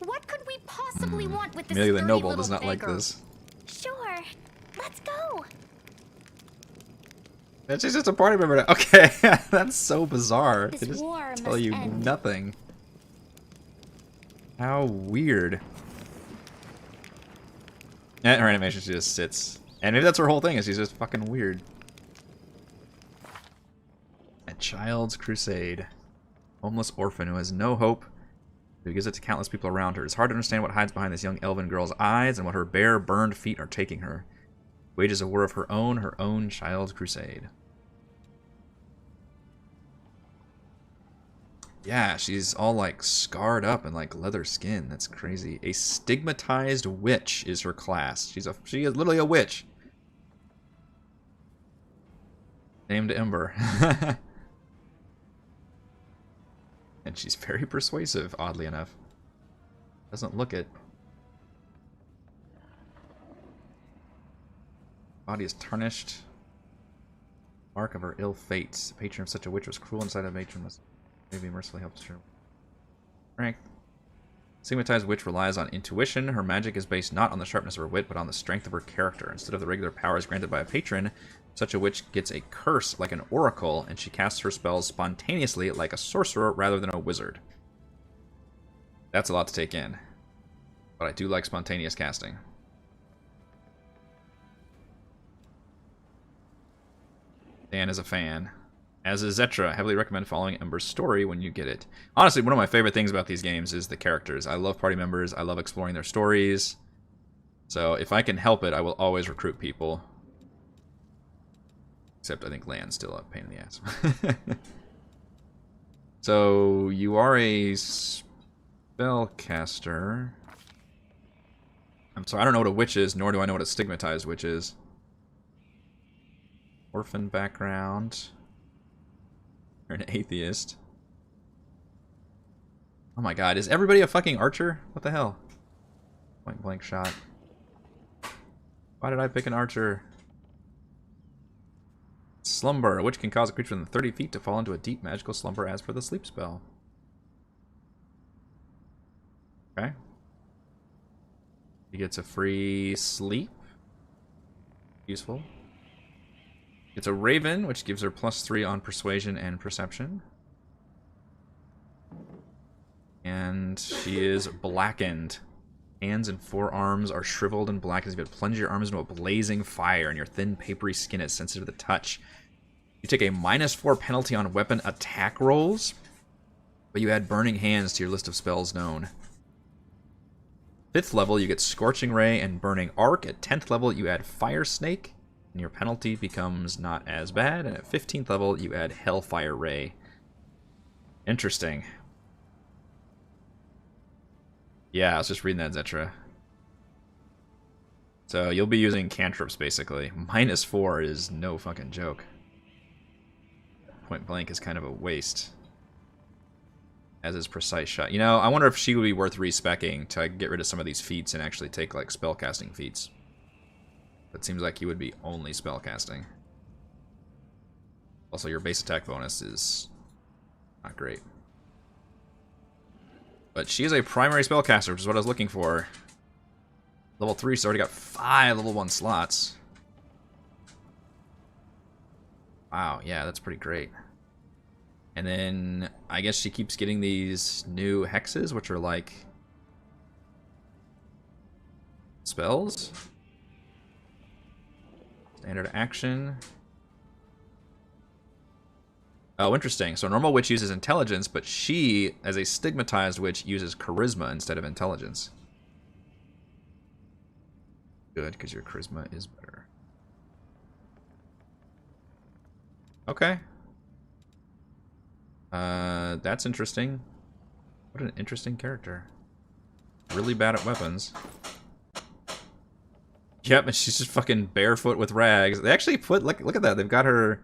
What could we possibly want with this Amelia the sturdy Noble little does not like beggar? this. Sure, let's go. And she's just a party member now. Okay, that's so bizarre. This They just war tell must you end. nothing. How weird. Yeah, her animation, she just sits. And maybe that's her whole thing, is she's just fucking weird. A child's crusade. Homeless orphan who has no hope, who gives it to countless people around her. It's hard to understand what hides behind this young elven girl's eyes and what her bare, burned feet are taking her. Wages a war of her own child's crusade. Yeah, she's all like scarred up and like leather skin. That's crazy. A Stigmatized Witch is her class. She is literally a witch. Named Ember. And she's very persuasive, oddly enough. Doesn't look it. Body is tarnished. Mark of her ill fate. The patron of such a witch was cruel inside a matron must maybe mercifully help her. Strength. Stigmatized Witch relies on intuition. Her magic is based not on the sharpness of her wit, but on the strength of her character. Instead of the regular powers granted by a patron, such a witch gets a curse like an oracle, and she casts her spells spontaneously like a sorcerer rather than a wizard. That's a lot to take in. But I do like spontaneous casting. Dan is a fan. As is Zetra, I heavily recommend following Ember's story when you get it. Honestly, one of my favorite things about these games is the characters. I love party members. I love exploring their stories. So if I can help it, I will always recruit people. Except I think Land's still a pain in the ass. So you are a spellcaster. I'm sorry, I don't know what a witch is, nor do I know what a stigmatized witch is. Orphan background. You're an atheist. Oh my god, is everybody a fucking archer? What the hell? Point blank shot. Why did I pick an archer? Slumber, which can cause a creature within 30 feet to fall into a deep magical slumber as per the sleep spell. Okay. He gets a free sleep. Useful. It's a raven, which gives her +3 on persuasion and perception. And she is blackened. Hands and forearms are shriveled and blackened. You plunge your arms into a blazing fire, and your thin, papery skin is sensitive to the touch. You take a -4 penalty on weapon attack rolls, but you add Burning Hands to your list of spells known. 5th level, you get Scorching Ray and Burning Arc. At 10th level, you add Fire Snake, and your penalty becomes not as bad. And at 15th level, you add Hellfire Ray. Interesting. Yeah, I was just reading that, Zetra. So you'll be using cantrips, basically. -4 is no fucking joke. Point blank is kind of a waste. As is precise shot. You know, I wonder if she would be worth respecking to get rid of some of these feats and actually take, like, spellcasting feats. It seems like you would be only spellcasting. Also, your base attack bonus is not great. But she is a primary spellcaster, which is what I was looking for. Level 3, she's already got 5 level 1 slots. Wow, yeah, that's pretty great. And then I guess she keeps getting these new hexes, which are like spells. Standard action. Oh, interesting. So normal witch uses intelligence, but she, as a stigmatized witch, uses charisma instead of intelligence. Good, because your charisma is better. Okay. That's interesting. What an interesting character. Really bad at weapons. Yep, and she's just fucking barefoot with rags. They actually put, look at that. They've got her,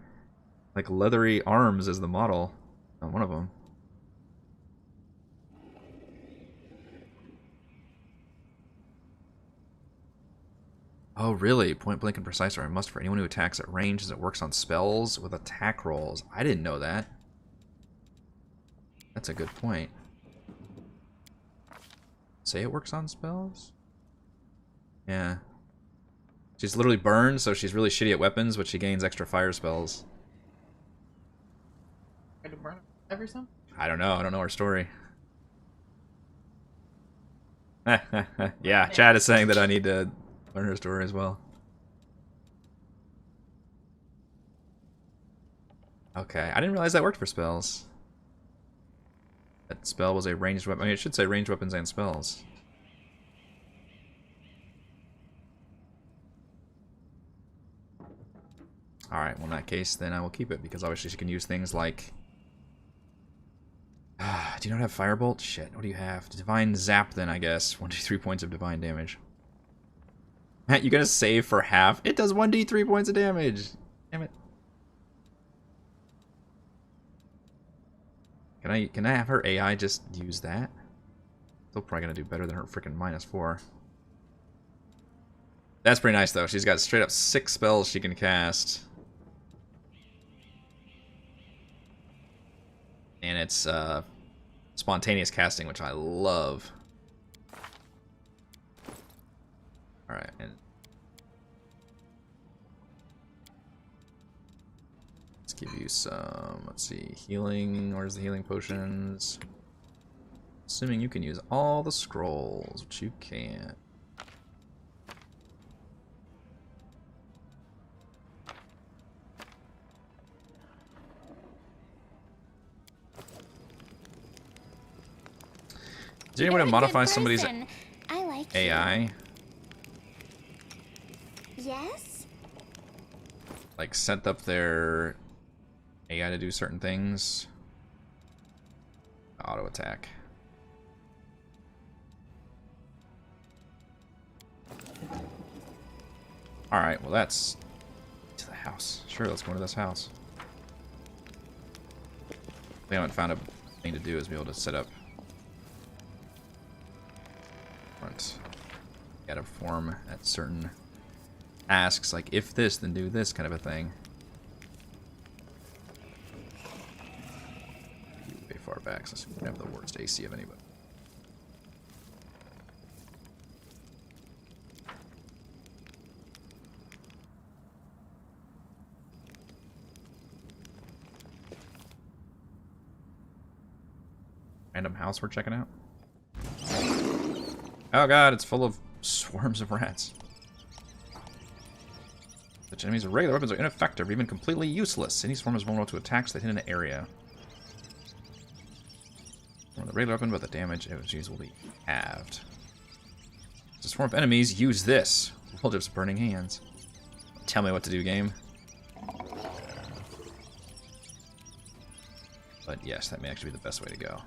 like, leathery arms as the model on one of them. Oh, really? Point blank and precise are a must for anyone who attacks at range, as it works on spells with attack rolls. I didn't know that. That's a good point. Say it works on spells? Yeah. She's literally burned, so she's really shitty at weapons, but she gains extra fire spells. To burn every time? I don't know her story. Yeah, Chad is saying that I need to learn her story as well. Okay, I didn't realize that worked for spells. That spell was a ranged weapon. I mean, it should say ranged weapons and spells. Alright, well in that case, then I will keep it, because obviously she can use things like... do you not have Firebolt? Shit, what do you have? Divine Zap then, I guess. 1d3 points of divine damage. Matt, you gonna save for half? It does 1d3 points of damage! Damn it. Can I have her AI just use that? Still probably gonna do better than her freaking -4. That's pretty nice though. She's got straight up 6 spells she can cast. And it's spontaneous casting, which I love. Alright, and let's give you some, let's see, healing. Where's the healing potions? Assuming you can use all the scrolls, which you can't. Is there any way to You're a modify good somebody's person. I like you. AI? Yes? Like set up their AI to do certain things? Auto attack. Alright, well that's to the house. Sure, let's go into this house. We haven't found a thing to do is be able to set up front. Gotta perform at certain tasks, like if this, then do this kind of a thing. Way far back, since we don't have the worst AC of anybody. Random house we're checking out. Oh god, it's full of swarms of rats. Such enemies with regular weapons are ineffective or even completely useless. Any swarm is vulnerable to attacks that hit an area. With a regular weapon, but the damage it was used will be halved. As a swarm of enemies, use this. Wolf's burning hands. Tell me what to do, game. But yes, that may actually be the best way to go.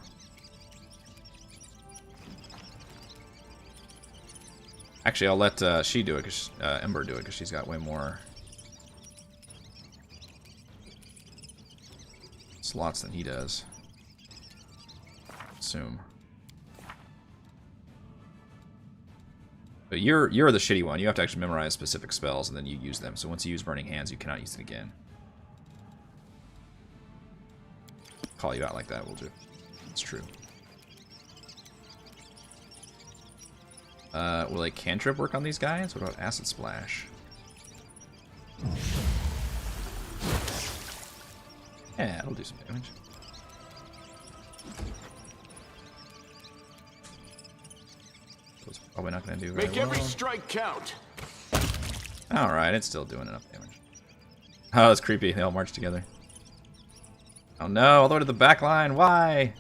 Actually, I'll let she do it, cause Ember do it, because she's got way more slots than he does. Assume. But you're the shitty one. You have to actually memorize specific spells, and then you use them. So once you use Burning Hands, you cannot use it again. Call you out like that, will do. It's true. Will a cantrip work on these guys? What about Acid Splash? Yeah, it'll do some damage. It's probably not going to do very Make well. every strike count. Alright, it's still doing enough damage. Oh, it's creepy. They all march together. Oh no, all the way to the back line. Why?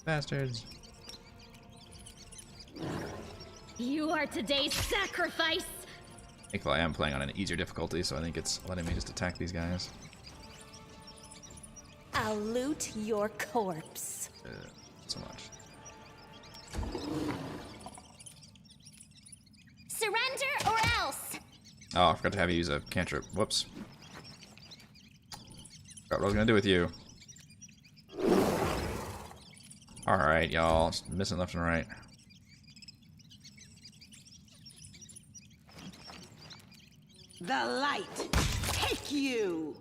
Bastards. You are today's sacrifice. Thankfully, I am playing on an easier difficulty, so I think it's letting me just attack these guys. I'll loot your corpse. Not so much. Surrender or else. Oh, I forgot to have you use a cantrip. Whoops. Forgot what I was gonna do with you. Alright, y'all. Missing left and right. The light. Take you.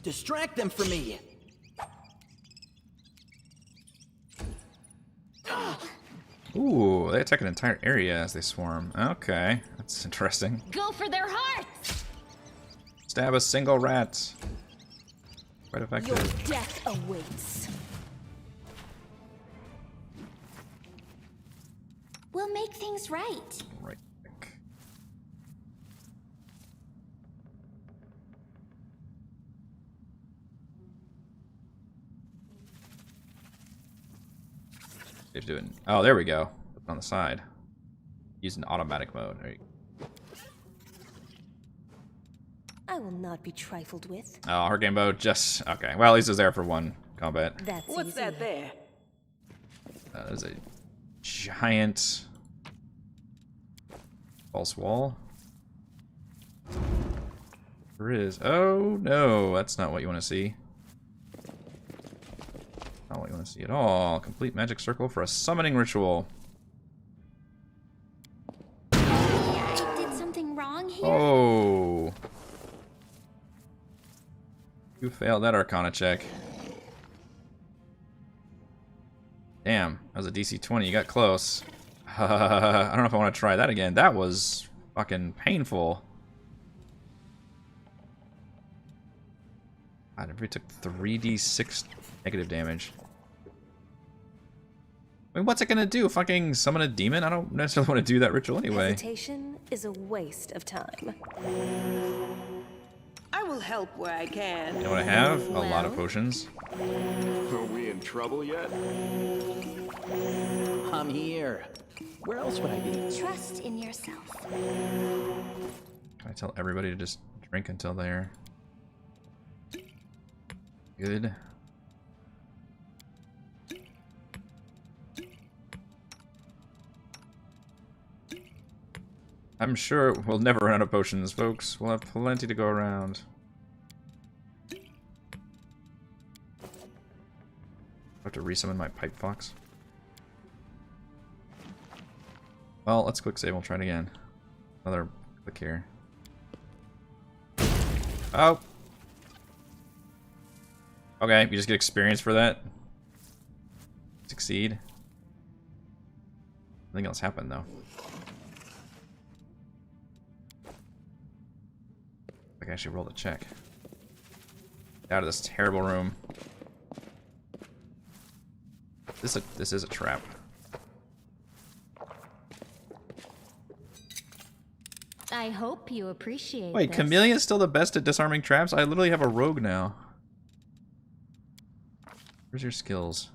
Distract them from me. Ooh, they attack an entire area as they swarm. Okay, that's interesting. Go for their hearts. Stab a single rat. Quite Your effective. death awaits. We'll make things right. Right. You have to do it. Oh, there we go. On the side. Using automatic mode. There you go. I will not be trifled with. Oh, her game mode just okay. Well, at least it was there for one combat. That's What's easy. that there? There's a giant false wall. There is. Oh no, that's not what you want to see. Not what you want to see at all. Complete magic circle for a summoning ritual. I did something wrong here. Oh. You failed that Arcana check. Damn, that was a DC 20. You got close. I don't know if I want to try that again. That was fucking painful. God, everybody took 3d6 negative damage. I mean, what's it gonna do? Fucking summon a demon? I don't necessarily want to do that ritual anyway. Hesitation is a waste of time. I will help where I can. You know what I have? A lot of Well? potions. Are we in trouble yet? I'm here. Where else would I be? Trust in yourself. Can I tell everybody to just drink until they're good? I'm sure we'll never run out of potions, folks. We'll have plenty to go around. I have to resummon my pipe fox. Well, let's quick save. We'll try it again. Another click here. Oh! Okay, you just get experience for that. Succeed. Nothing else happened, though. I think I should roll the check. Get out of this terrible room. This is a trap. I hope you appreciate Wait, this. Chameleon's still the best at disarming traps? I literally have a rogue now. Where's your skills?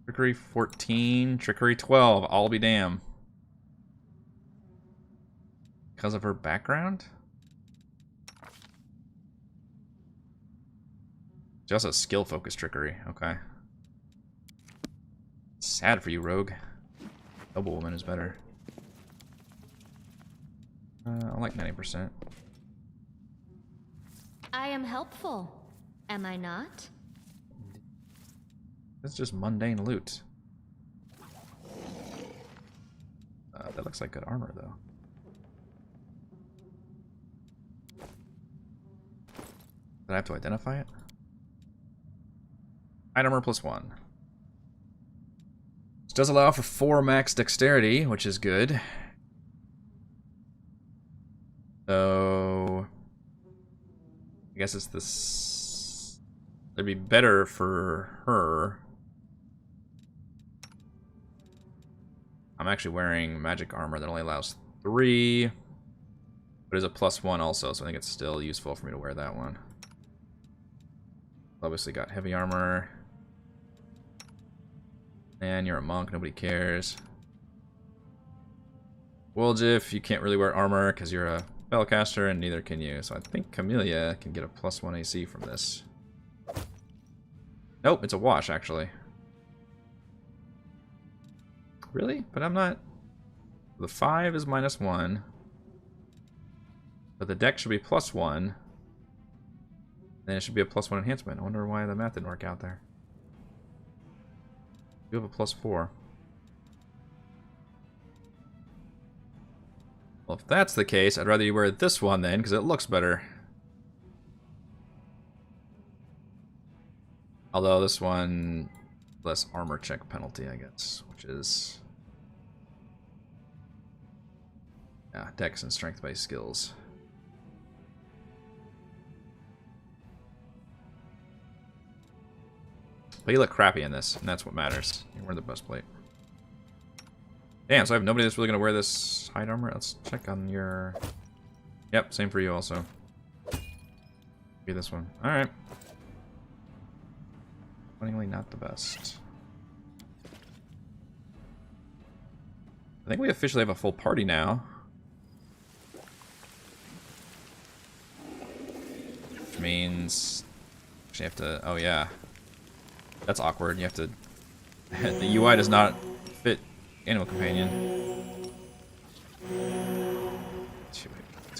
Trickery 14, Trickery 12. I'll be damned. Because of her background? She also has skill-focused trickery. Okay. Sad for you, rogue. Noblewoman is better. I like 90%. I am helpful, am I not? It's just mundane loot. That looks like good armor, though. Did I have to identify it? Item armor +1. This does allow for 4 max dexterity, which is good. So I guess it's this. It'd be better for her. I'm actually wearing magic armor that only allows 3, but is a +1 also, so I think it's still useful for me to wear that one. Obviously got heavy armor. And you're a monk, nobody cares. Woljif, you can't really wear armor because you're a spellcaster, and neither can you. So I think Camellia can get a +1 AC from this. Nope, it's a wash, actually. Really? But I'm not... The 5 is -1. But the dex should be +1. Then it should be a +1 enhancement. I wonder why the math didn't work out there. You have a +4. Well, if that's the case, I'd rather you wear this one then, because it looks better. Although this one, less armor check penalty, I guess, which is... Yeah, dex and strength-based skills. But you look crappy in this, and that's what matters. You're wearing the best plate. Damn, so I have nobody that's really going to wear this hide armor? Let's check on your... Yep, same for you also. Be this one. Alright. Funnily not the best. I think we officially have a full party now. Which means... Actually have to... Oh yeah. That's awkward. You have to... The UI does not fit Animal Companion.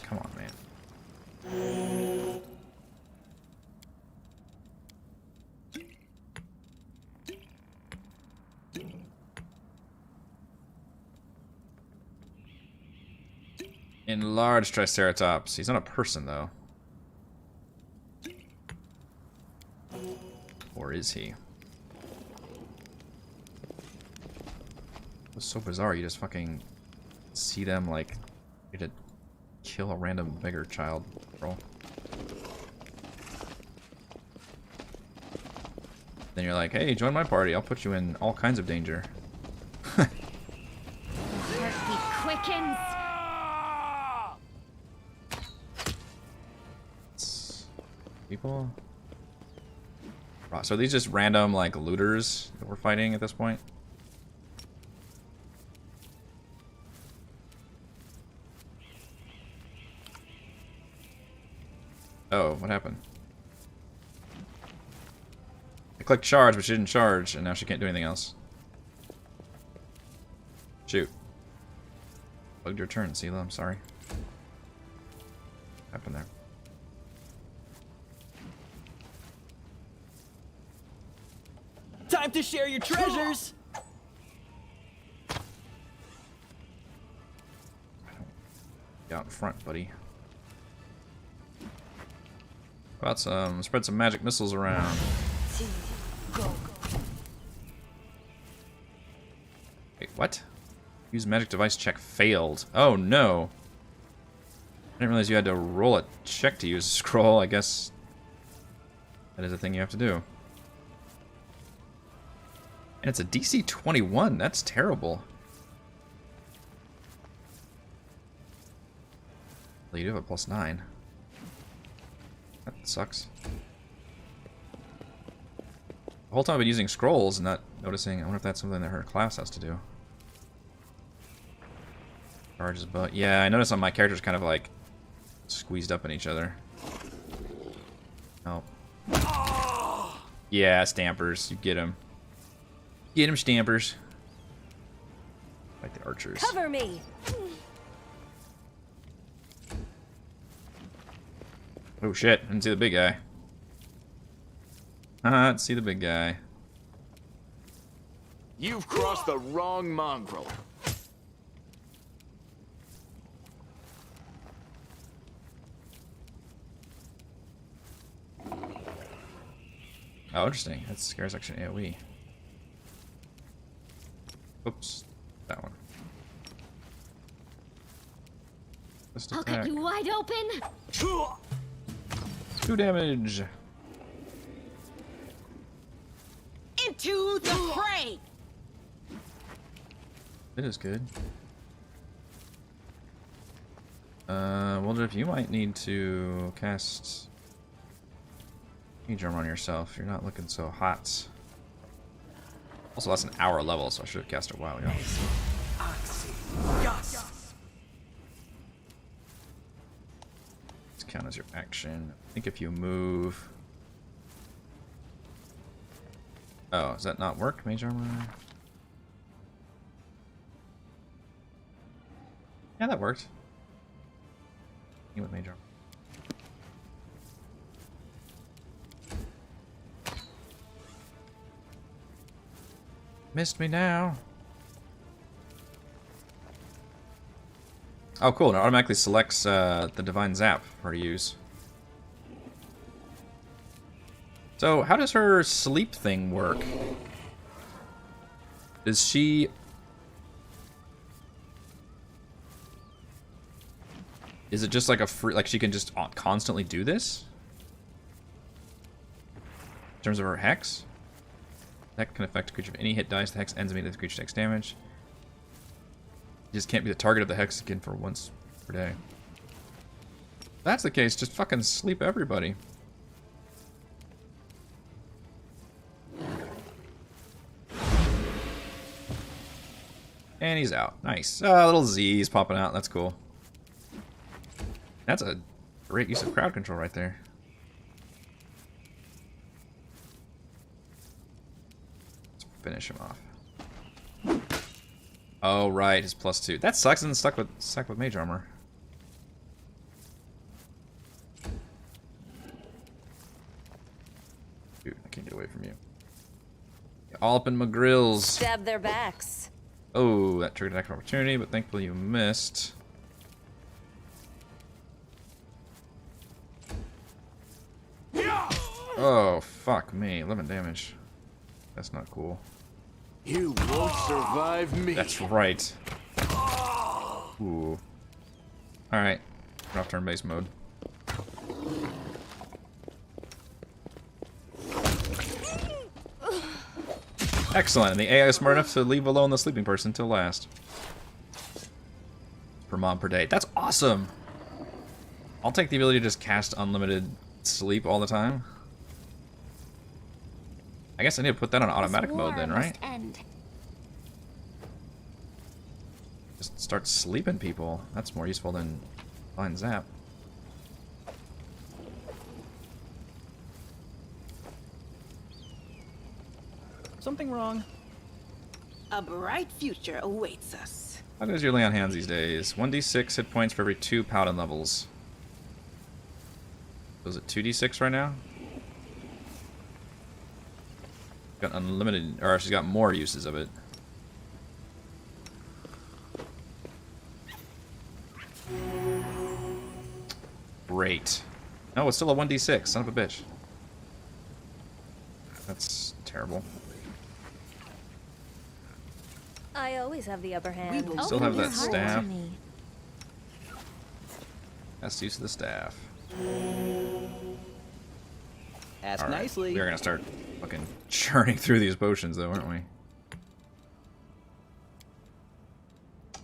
Come on, man. Enlarged Triceratops. He's not a person, though. Or is he? It was so bizarre. You just fucking see them like you to kill a random beggar child. Bro. Then you're like, hey, join my party. I'll put you in all kinds of danger. Heartbeat quickens. people? So are these just random, like, looters that we're fighting at this point? Oh, what happened? I clicked charge, but she didn't charge, and now she can't do anything else. Shoot. Bugged your turn, Sela, I'm sorry. What happened there? Time to share your treasures! Get out in front, buddy. How about spread some magic missiles around. Wait, what? Use magic device check failed. Oh no. I didn't realize you had to roll a check to use a scroll. I guess that is a thing you have to do. And it's a DC 21. That's terrible. Well, you do have a +9. That sucks. The whole time I've been using scrolls and not noticing. I wonder if that's something that her class has to do. Charges, but yeah, I noticed on my characters kind of like squeezed up in each other. Oh. Yeah, Stampers. You get them. Get him, Stampers. Like the archers. Cover me. Oh shit! I didn't see the big guy. I didn't see the big guy. You've crossed the wrong mongrel. Oh, interesting. That's scare section AoE. Oops, that one. Just I'll attack. cut you wide open. 2 damage. Into the fray! It is good. Wildriff, you might need to cast Mage Armor on yourself. You're not looking so hot. Also, that's an hour level, so I should have cast it a while ago. Let's count as your action. I think if you move... Oh, does that not work, Mage Armor? Yeah, that worked. With Mage Armor. Missed me now. Oh, cool. It automatically selects the Divine Zap for her to use. So, how does her sleep thing work? Is she... Is it just like a free... Like, she can just constantly do this? In terms of her Hex? That can affect a creature of any hit dice. The Hex ends immediately if the creature takes damage. You just can't be the target of the Hex again for once per day. If that's the case, just fucking sleep everybody. And he's out. Nice. Little Z's popping out. That's cool. That's a great use of crowd control right there. Let's finish him off. Oh, right. His +2. That sucks and stuck with Mage Armor. Dude, I can't get away from you. All up in my grills. Stab their backs. Oh, that triggered attack of opportunity, but thankfully you missed. Oh, fuck me. 11 damage. That's not cool. You won't survive me. That's right. Ooh. Alright. We're off turn-based mode. Excellent. And the AI is smart enough to leave alone the sleeping person till last. Per mob per day. That's awesome! I'll take the ability to just cast unlimited sleep all the time. I guess I need to put that on automatic mode then, right? End. Just start sleeping people. That's more useful than blind zap. Something wrong? A bright future awaits us. How does your lay on hands these days? 1d6 hit points for every 2 paladin levels. So is it 2d6 right now? Got unlimited, or she's got more uses of it. Great. No, it's still a 1d6, son of a bitch. That's terrible. I always have the upper hand. Still have that staff. That's use of the staff. Ask All right. nicely. We are gonna start fucking churning through these potions, though, aren't we?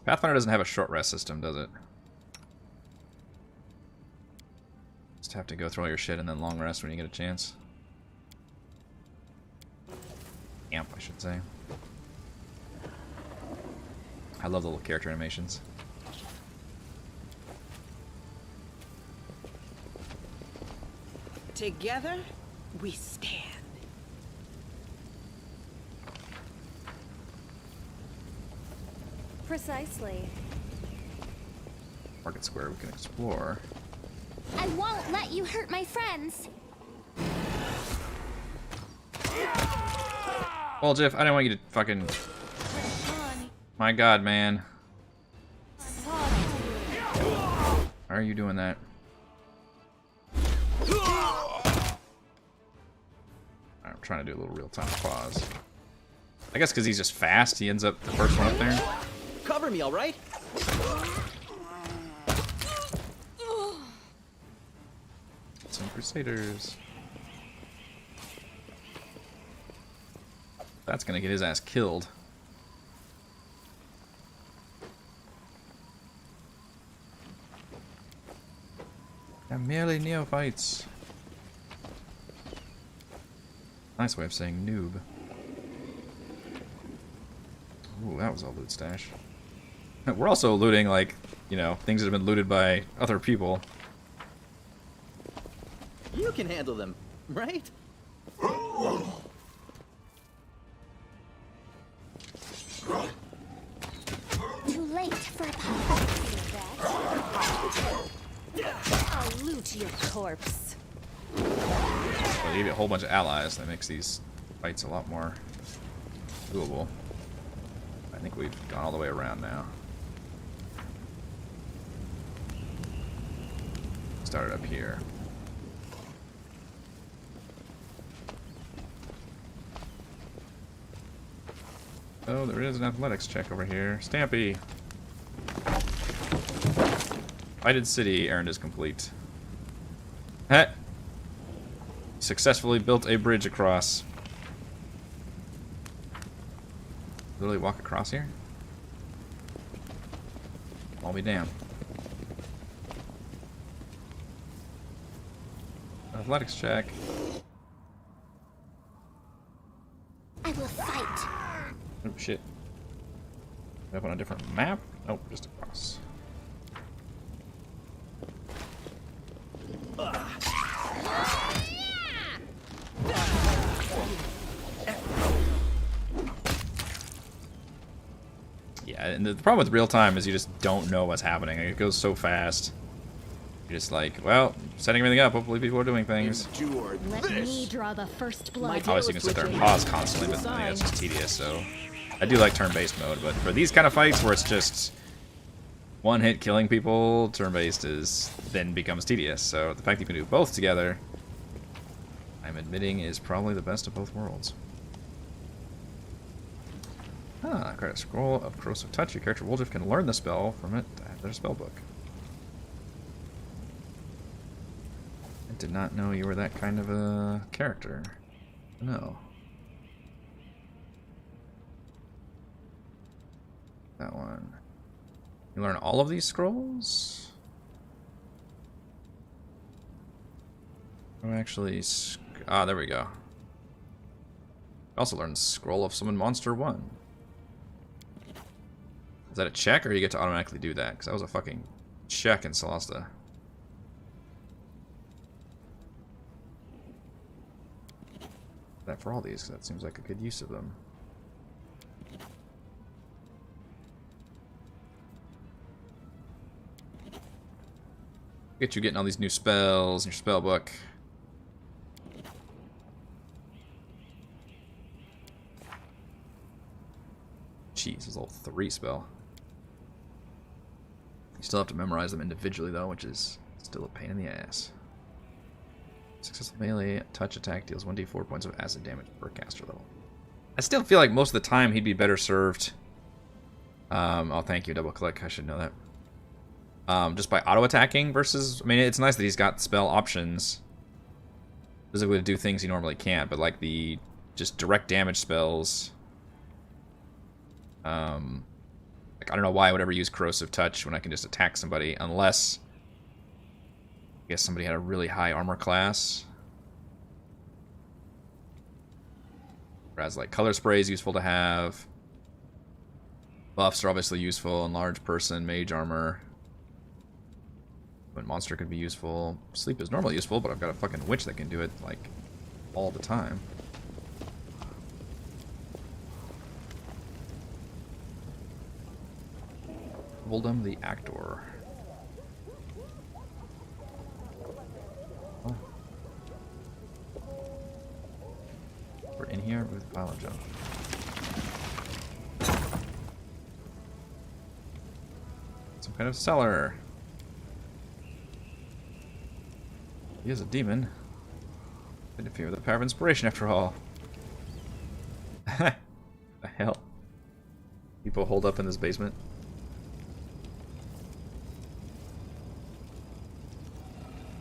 Pathfinder doesn't have a short rest system, does it? Just have to go through all your shit and then long rest when you get a chance. Camp, I should say. I love the little character animations. Together, we stand. Precisely. Market Square we can explore. I won't let you hurt my friends. Well, Jeff, I didn't want you to fucking... My god, man. Why are you doing that? I'm trying to do a little real-time pause. I guess because he's just fast, he ends up the first one up there. Cover me, all right? Some Crusaders. That's gonna get his ass killed. They're merely neophytes. Nice way of saying noob. Ooh, that was all loot stash. We're also looting, like, you know, things that have been looted by other people. You can handle them, right? Too late for a I'll loot your corpse. But give you a whole bunch of allies. That makes these fights a lot more doable. I think we've gone all the way around now. Started up here. Oh, there is an athletics check over here. Stampy! Fighted City, errand is complete. Heh! Successfully built a bridge across. Literally walk across here? I'll be damned. Athletics check. I will fight. Oh shit. Up on a different map? Nope, just across. Yeah, and the problem with real time is you just don't know what's happening. It goes so fast. You're just like, well, setting everything up. Hopefully people are doing things. Let me draw the first blood. Obviously you can sit there and pause constantly, but I think that's just tedious, so... I do like turn-based mode, but for these kind of fights where it's just one hit killing people, turn-based then becomes tedious. So the fact that you can do both together, I'm admitting, is probably the best of both worlds. Ah, credit scroll of Corrosive Touch. Your character Wolf can learn the spell from it to add their spell book. I did not know you were that kind of a character. No. That one. You learn all of these scrolls? Oh, actually, there we go. Also learned Scroll of Summon Monster 1. Is that a check, or you get to automatically do that? Because that was a fucking check in Celesta. That for all these, 'cause that seems like a good use of them. Get you getting all these new spells in your spell book. Jeez, this level 3 spell. You still have to memorize them individually though, which is still a pain in the ass. Successful melee touch attack deals 1d4 points of acid damage per caster level. I still feel like most of the time he'd be better served. Oh, thank you, double click. I should know that. Just by auto attacking versus. I mean, it's nice that he's got spell options. Physically to do things he normally can't, but like the just direct damage spells. Like I don't know why I would ever use corrosive touch when I can just attack somebody, unless I guess somebody had a really high armor class. Whereas like color spray is useful to have. Buffs are obviously useful. Enlarged person, mage armor. But monster could be useful. Sleep is normally useful, but I've got a fucking witch that can do it like all the time. Voldem the Actor. Oh. We're in here with pile of junk. Some kind of cellar. He is a demon. Interfere with the power of inspiration after all. The hell? People hold up in this basement.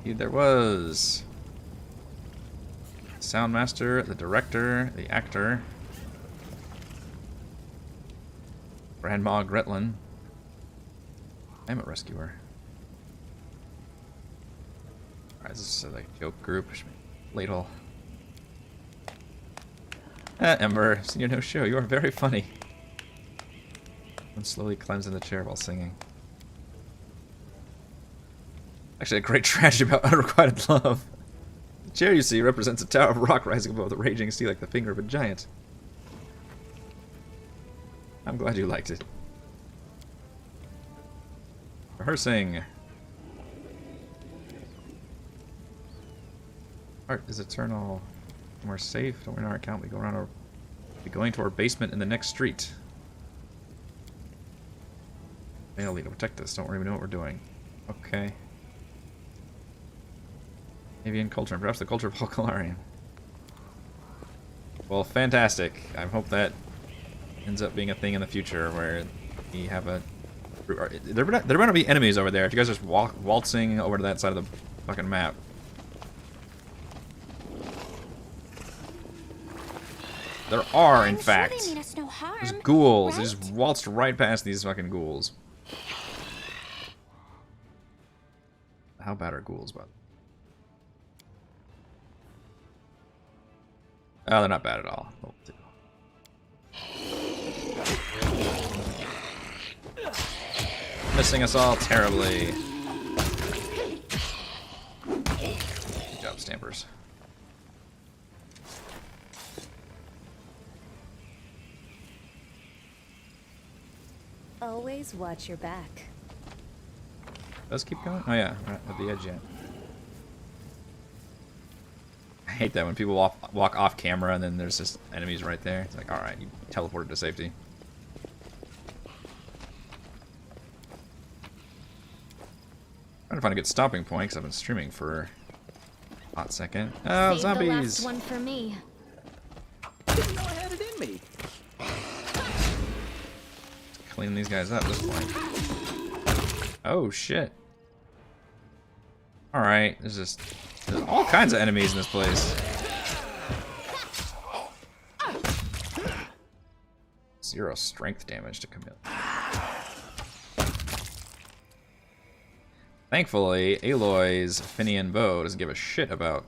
There was Soundmaster, the director, the actor, Grandma Gretlin. I'm a rescuer. Alright, this is like joke group. Ladle. Ember, seen your no show. You are very funny. One slowly climbs in the chair while singing. Actually, a great tragedy about unrequited love. The chair you see represents a tower of rock rising above the raging sea like the finger of a giant. I'm glad you liked it. Rehearsing. Art is eternal. We're safe. Don't win our account. We go around our. Be going to our basement in the next street. Male lead to protect us. Don't worry, we know what we're doing. Okay. Avian culture, and perhaps the culture of Volcalarian. Well, fantastic. I hope that ends up being a thing in the future where we have a. There better be enemies over there. If you guys are just waltzing over to that side of the fucking map. There are, in fact. Sure they mean us no harm, There's ghouls. right? They just waltzed right past these fucking ghouls. How bad are ghouls, by the way? Oh, they're not bad at all. Missing us all terribly. Good job, Stampers. Always watch your back. Does keep going? Oh yeah, we're not at the edge yet. I hate that when people walk off camera and then there's just enemies right there. It's like, alright, you teleported to safety. Trying to find a good stopping point because I've been streaming for a hot second. Oh, Save zombies! the last one for me. Didn't know I had it in me. Clean these guys up at this point. Oh shit. Alright, there's all kinds of enemies in this place. Zero strength damage to Camille. Thankfully, Aloy's Finian bow doesn't give a shit about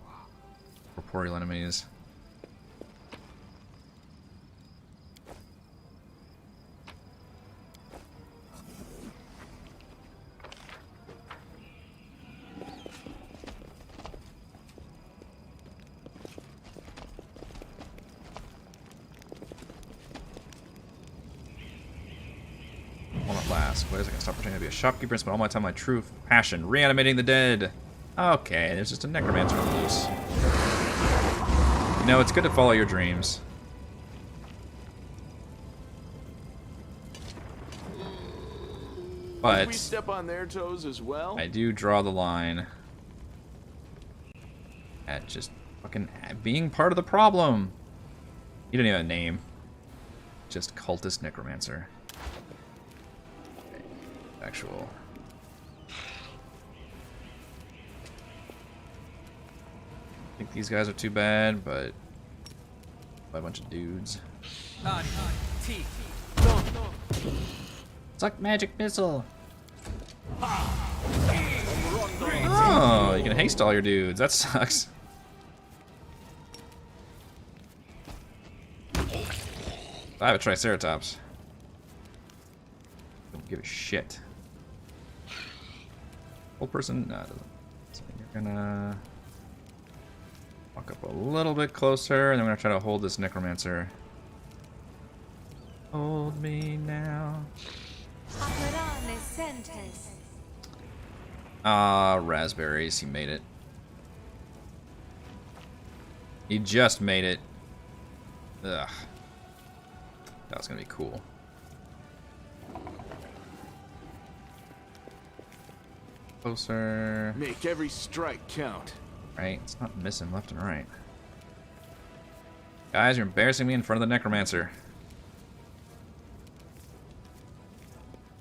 corporeal enemies. At last. What is it? I can stop pretending to be a shopkeeper and spend all my time on my true passion, reanimating the dead. Okay, there's just a necromancer loose. You know, it's good to follow your dreams. But Did we step on their toes as well? I do draw the line at just fucking being part of the problem. You don't even have a name. Just cultist necromancer. Actual. I think these guys are too bad, but by a bunch of dudes. Suck magic missile. Oh, you can haste all your dudes. That sucks. I have a Triceratops. Don't give a shit. Full person? No, it doesn't. So you're gonna walk up a little bit closer, and then we're gonna try to hold this necromancer. Hold me now. Ah, raspberries. He made it. He just made it. Ugh. That was gonna be cool. Closer. Make every strike count. Right? It's not missing left and right. Guys, you're embarrassing me in front of the necromancer.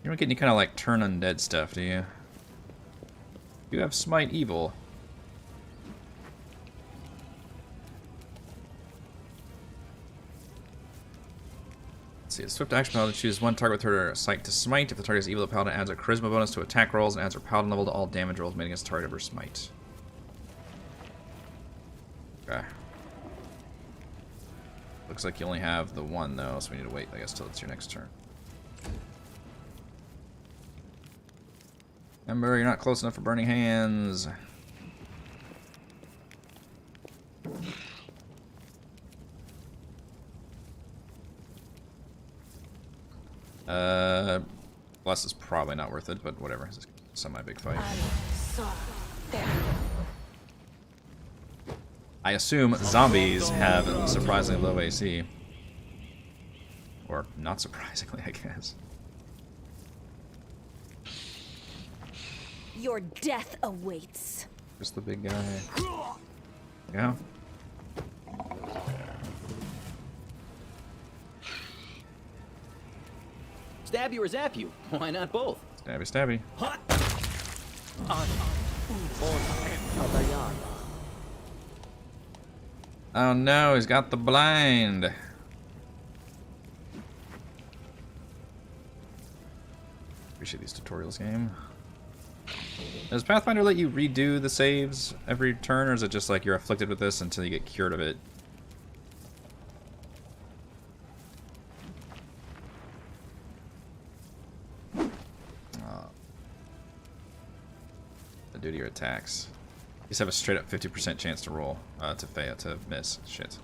You don't get any kind of like turn undead stuff, do you? You have smite evil. Let's see, a swift action paladin chooses one target with her sight to smite. If the target is evil, the paladin adds a charisma bonus to attack rolls and adds her paladin level to all damage rolls made against the target of her smite. Okay. Looks like you only have the one though, so we need to wait, I guess, till it's your next turn. Remember, you're not close enough for burning hands. Bless is probably not worth it, but whatever. It's a semi-big fight. I assume zombies have surprisingly low AC. Or not surprisingly, I guess. Your death awaits. Just the big guy. Yeah. Stab you or zap you? Why not both? Stabby, stabby. Oh no, he's got the blind. Appreciate these tutorials, game. Does Pathfinder let you redo the saves every turn, or is it just like you're afflicted with this until you get cured of it? Due to your attacks. You just have a straight up 50% chance to roll, to fail, to miss. Shit.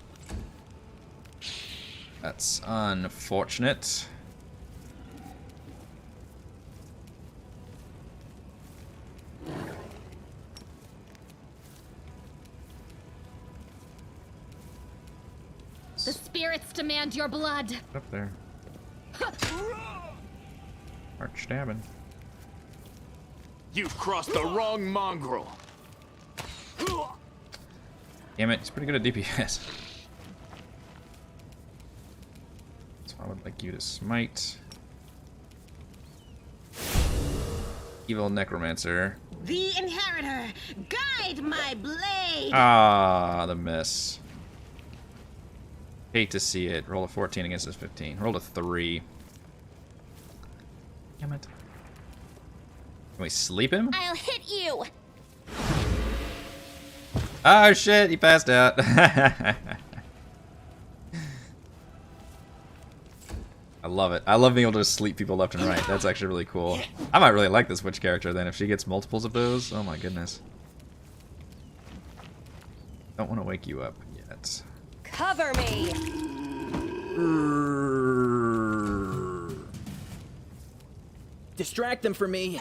That's unfortunate. The spirits demand your blood. Up there. Arch stabbing. You crossed the wrong mongrel. Damn it, he's pretty good at DPS. So I would like you to smite. Evil Necromancer. The Inheritor, guide my blade. Ah, the miss. Hate to see it. Roll a 14 against his 15. Roll a 3. Damn it. Can we sleep him? I'll hit you. Oh shit, he passed out. I love it. I love being able to just sleep people left and right. That's actually really cool. I might really like this witch character then if she gets multiples of those. Oh my goodness. Don't want to wake you up yet. Cover me. Distract them for me.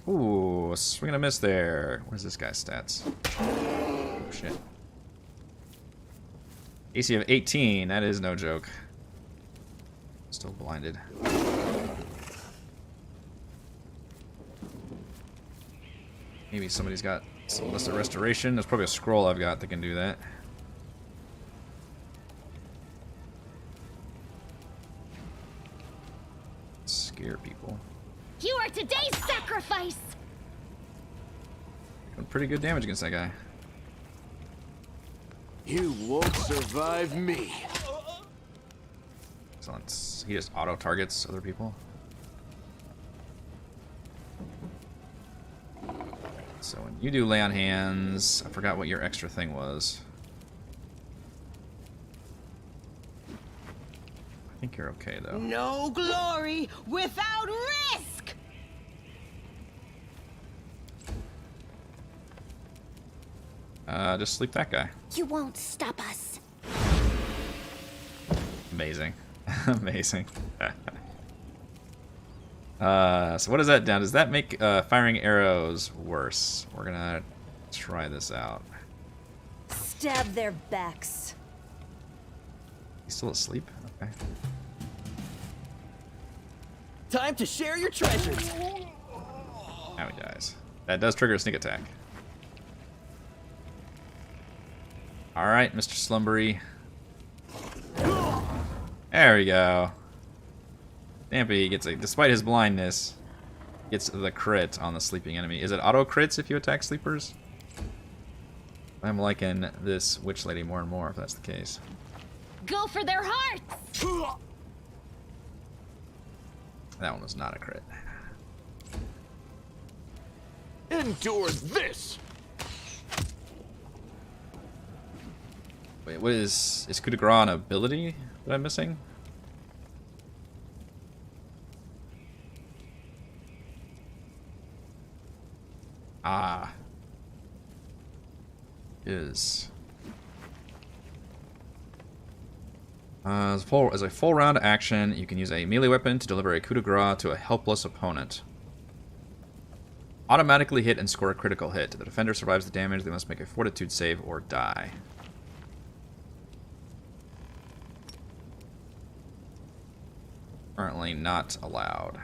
Ooh, swing and a miss there. What is this guy's stats? Oh shit. AC of 18, that is no joke. Still blinded. Maybe somebody's got some list of restoration. There's probably a scroll I've got that can do that. Scare people. You are today's sacrifice! Doing pretty good damage against that guy. You won't survive me. Excellent. He just auto targets other people. So when you do lay on hands, I forgot what your extra thing was. I think you're okay though. No glory without risk! Just sleep that guy. You won't stop us. Amazing. Amazing. So what is that down? Does that make firing arrows worse? We're gonna try this out. Stab their backs. He's still asleep? Okay. Time to share your treasures. Now he dies. That does trigger a sneak attack. Alright, Mr. Slumbery. There we go. Dampy gets a, despite his blindness, gets the crit on the sleeping enemy. Is it auto crits if you attack sleepers? I'm liking this witch lady more and more if that's the case. Go for their hearts! That one was not a crit. Endure this. Wait, what is coup de grace an ability that I'm missing? Ah. Is. As a full round action, you can use a melee weapon to deliver a coup de grace to a helpless opponent. Automatically hit and score a critical hit. If the defender survives the damage, they must make a fortitude save or die. Currently not allowed.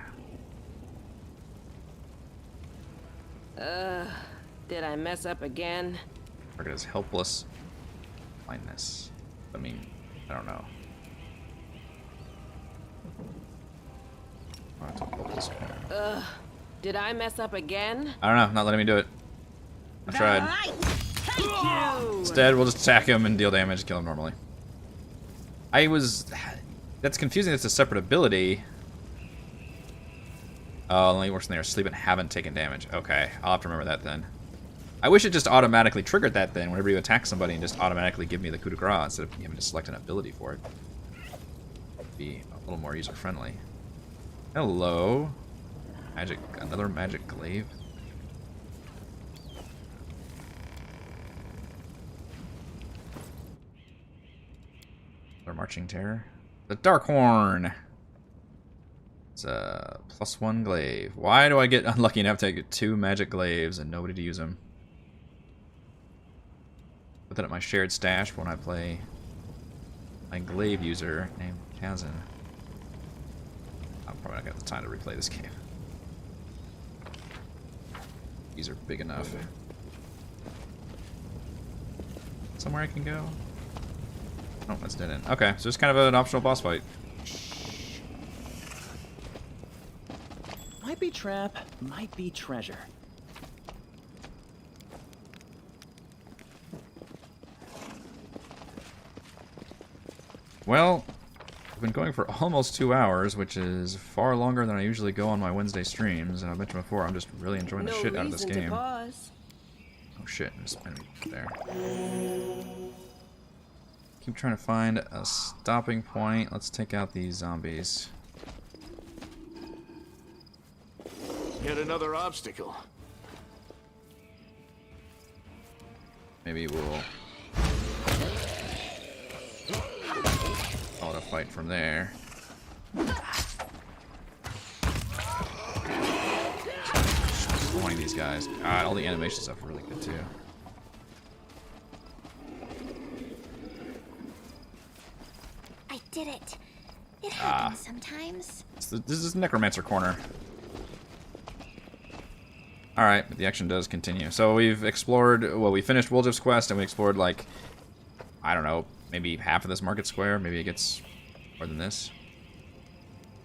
Did I mess up again? Target is helpless. Blindness. I mean, I don't know. Oh, it's a helpless player. Did I mess up again? I don't know, not letting me do it. I tried. Alright, thank you! Instead, we'll just attack him and deal damage, kill him normally. That's confusing, it's a separate ability. Oh, only works when they're asleep and haven't taken damage. Okay, I'll have to remember that then. I wish it just automatically triggered that then, whenever you attack somebody and just automatically give me the coup de grace instead of having to select an ability for it. It'd be a little more user-friendly. Hello. Magic, another magic glaive. Another marching terror. The Dark Horn. It's a +1 glaive. Why do I get unlucky enough to get 2 magic glaives and nobody to use them? Put that at my shared stash when I play my glaive user named Kazan. I'm probably not gonna have the time to replay this game. These are big enough. Somewhere I can go? Oh, that's dead end. Okay, so it's kind of an optional boss fight. Might be trap, might be treasure. Well, I've been going for almost 2 hours, which is far longer than I usually go on my Wednesday streams, and I've mentioned before, I'm just really enjoying the shit out of this game. Pause. Oh shit, there's enemy there. Keep trying to find a stopping point. Let's take out these zombies. Yet another obstacle. Maybe we'll call it a fight from there. Destroying these guys. God, all the animation stuff are really good too. I did it. It happens sometimes. This is Necromancer Corner. Alright, but the action does continue. So we've explored, well, we finished Woljif's quest, and we explored, like, I don't know, maybe half of this market square. Maybe it gets more than this.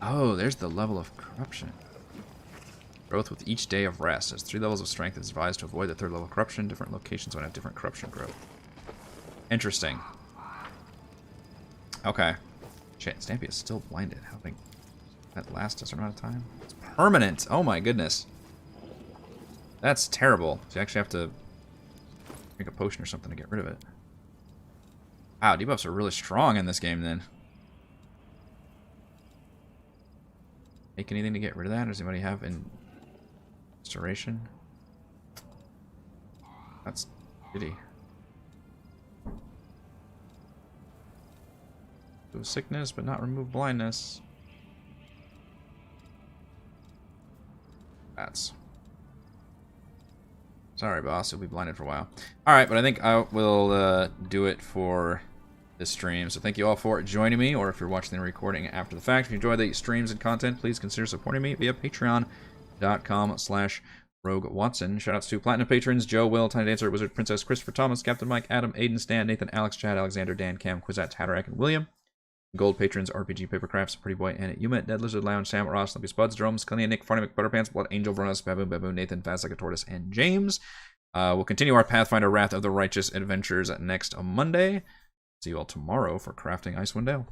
Oh, there's the level of corruption. Growth with each day of rest. There's 3 levels of strength. It's advised to avoid the 3rd level of corruption. Different locations might have different corruption growth. Interesting. Okay. Shit, Stampy is still blinded. How big that last a certain amount of time? It's permanent! Oh my goodness. That's terrible. So you actually have to drink a potion or something to get rid of it. Wow, debuffs are really strong in this game then. Make anything to get rid of that? Does anybody have in restoration? That's shitty. Do sickness, but not remove blindness. That's. Sorry, boss. You'll be blinded for a while. Alright, but I think I will do it for this stream. So thank you all for joining me, or if you're watching the recording after the fact. If you enjoy the streams and content, please consider supporting me via patreon.com/RogueWatson. Shoutouts to Platinum patrons: Joe, Will, Tiny Dancer, Wizard, Princess, Christopher, Thomas, Captain Mike, Adam, Aiden, Stan, Nathan, Alex, Chad, Alexander, Dan, Cam, Quizat, Tatterack, and William. Gold patrons: RPG Papercrafts, Pretty Boy, and Yumet, Dead Lizard Lounge, Sam, Ross, Lumpy Spuds, Dromes, Killian, Nick, Farney McButterpants, Blood Angel, Vernus, Babu, Nathan, Fast Like a Tortoise, and James. We'll continue our Pathfinder Wrath of the Righteous adventures next Monday. See you all tomorrow for Crafting Icewind Dale.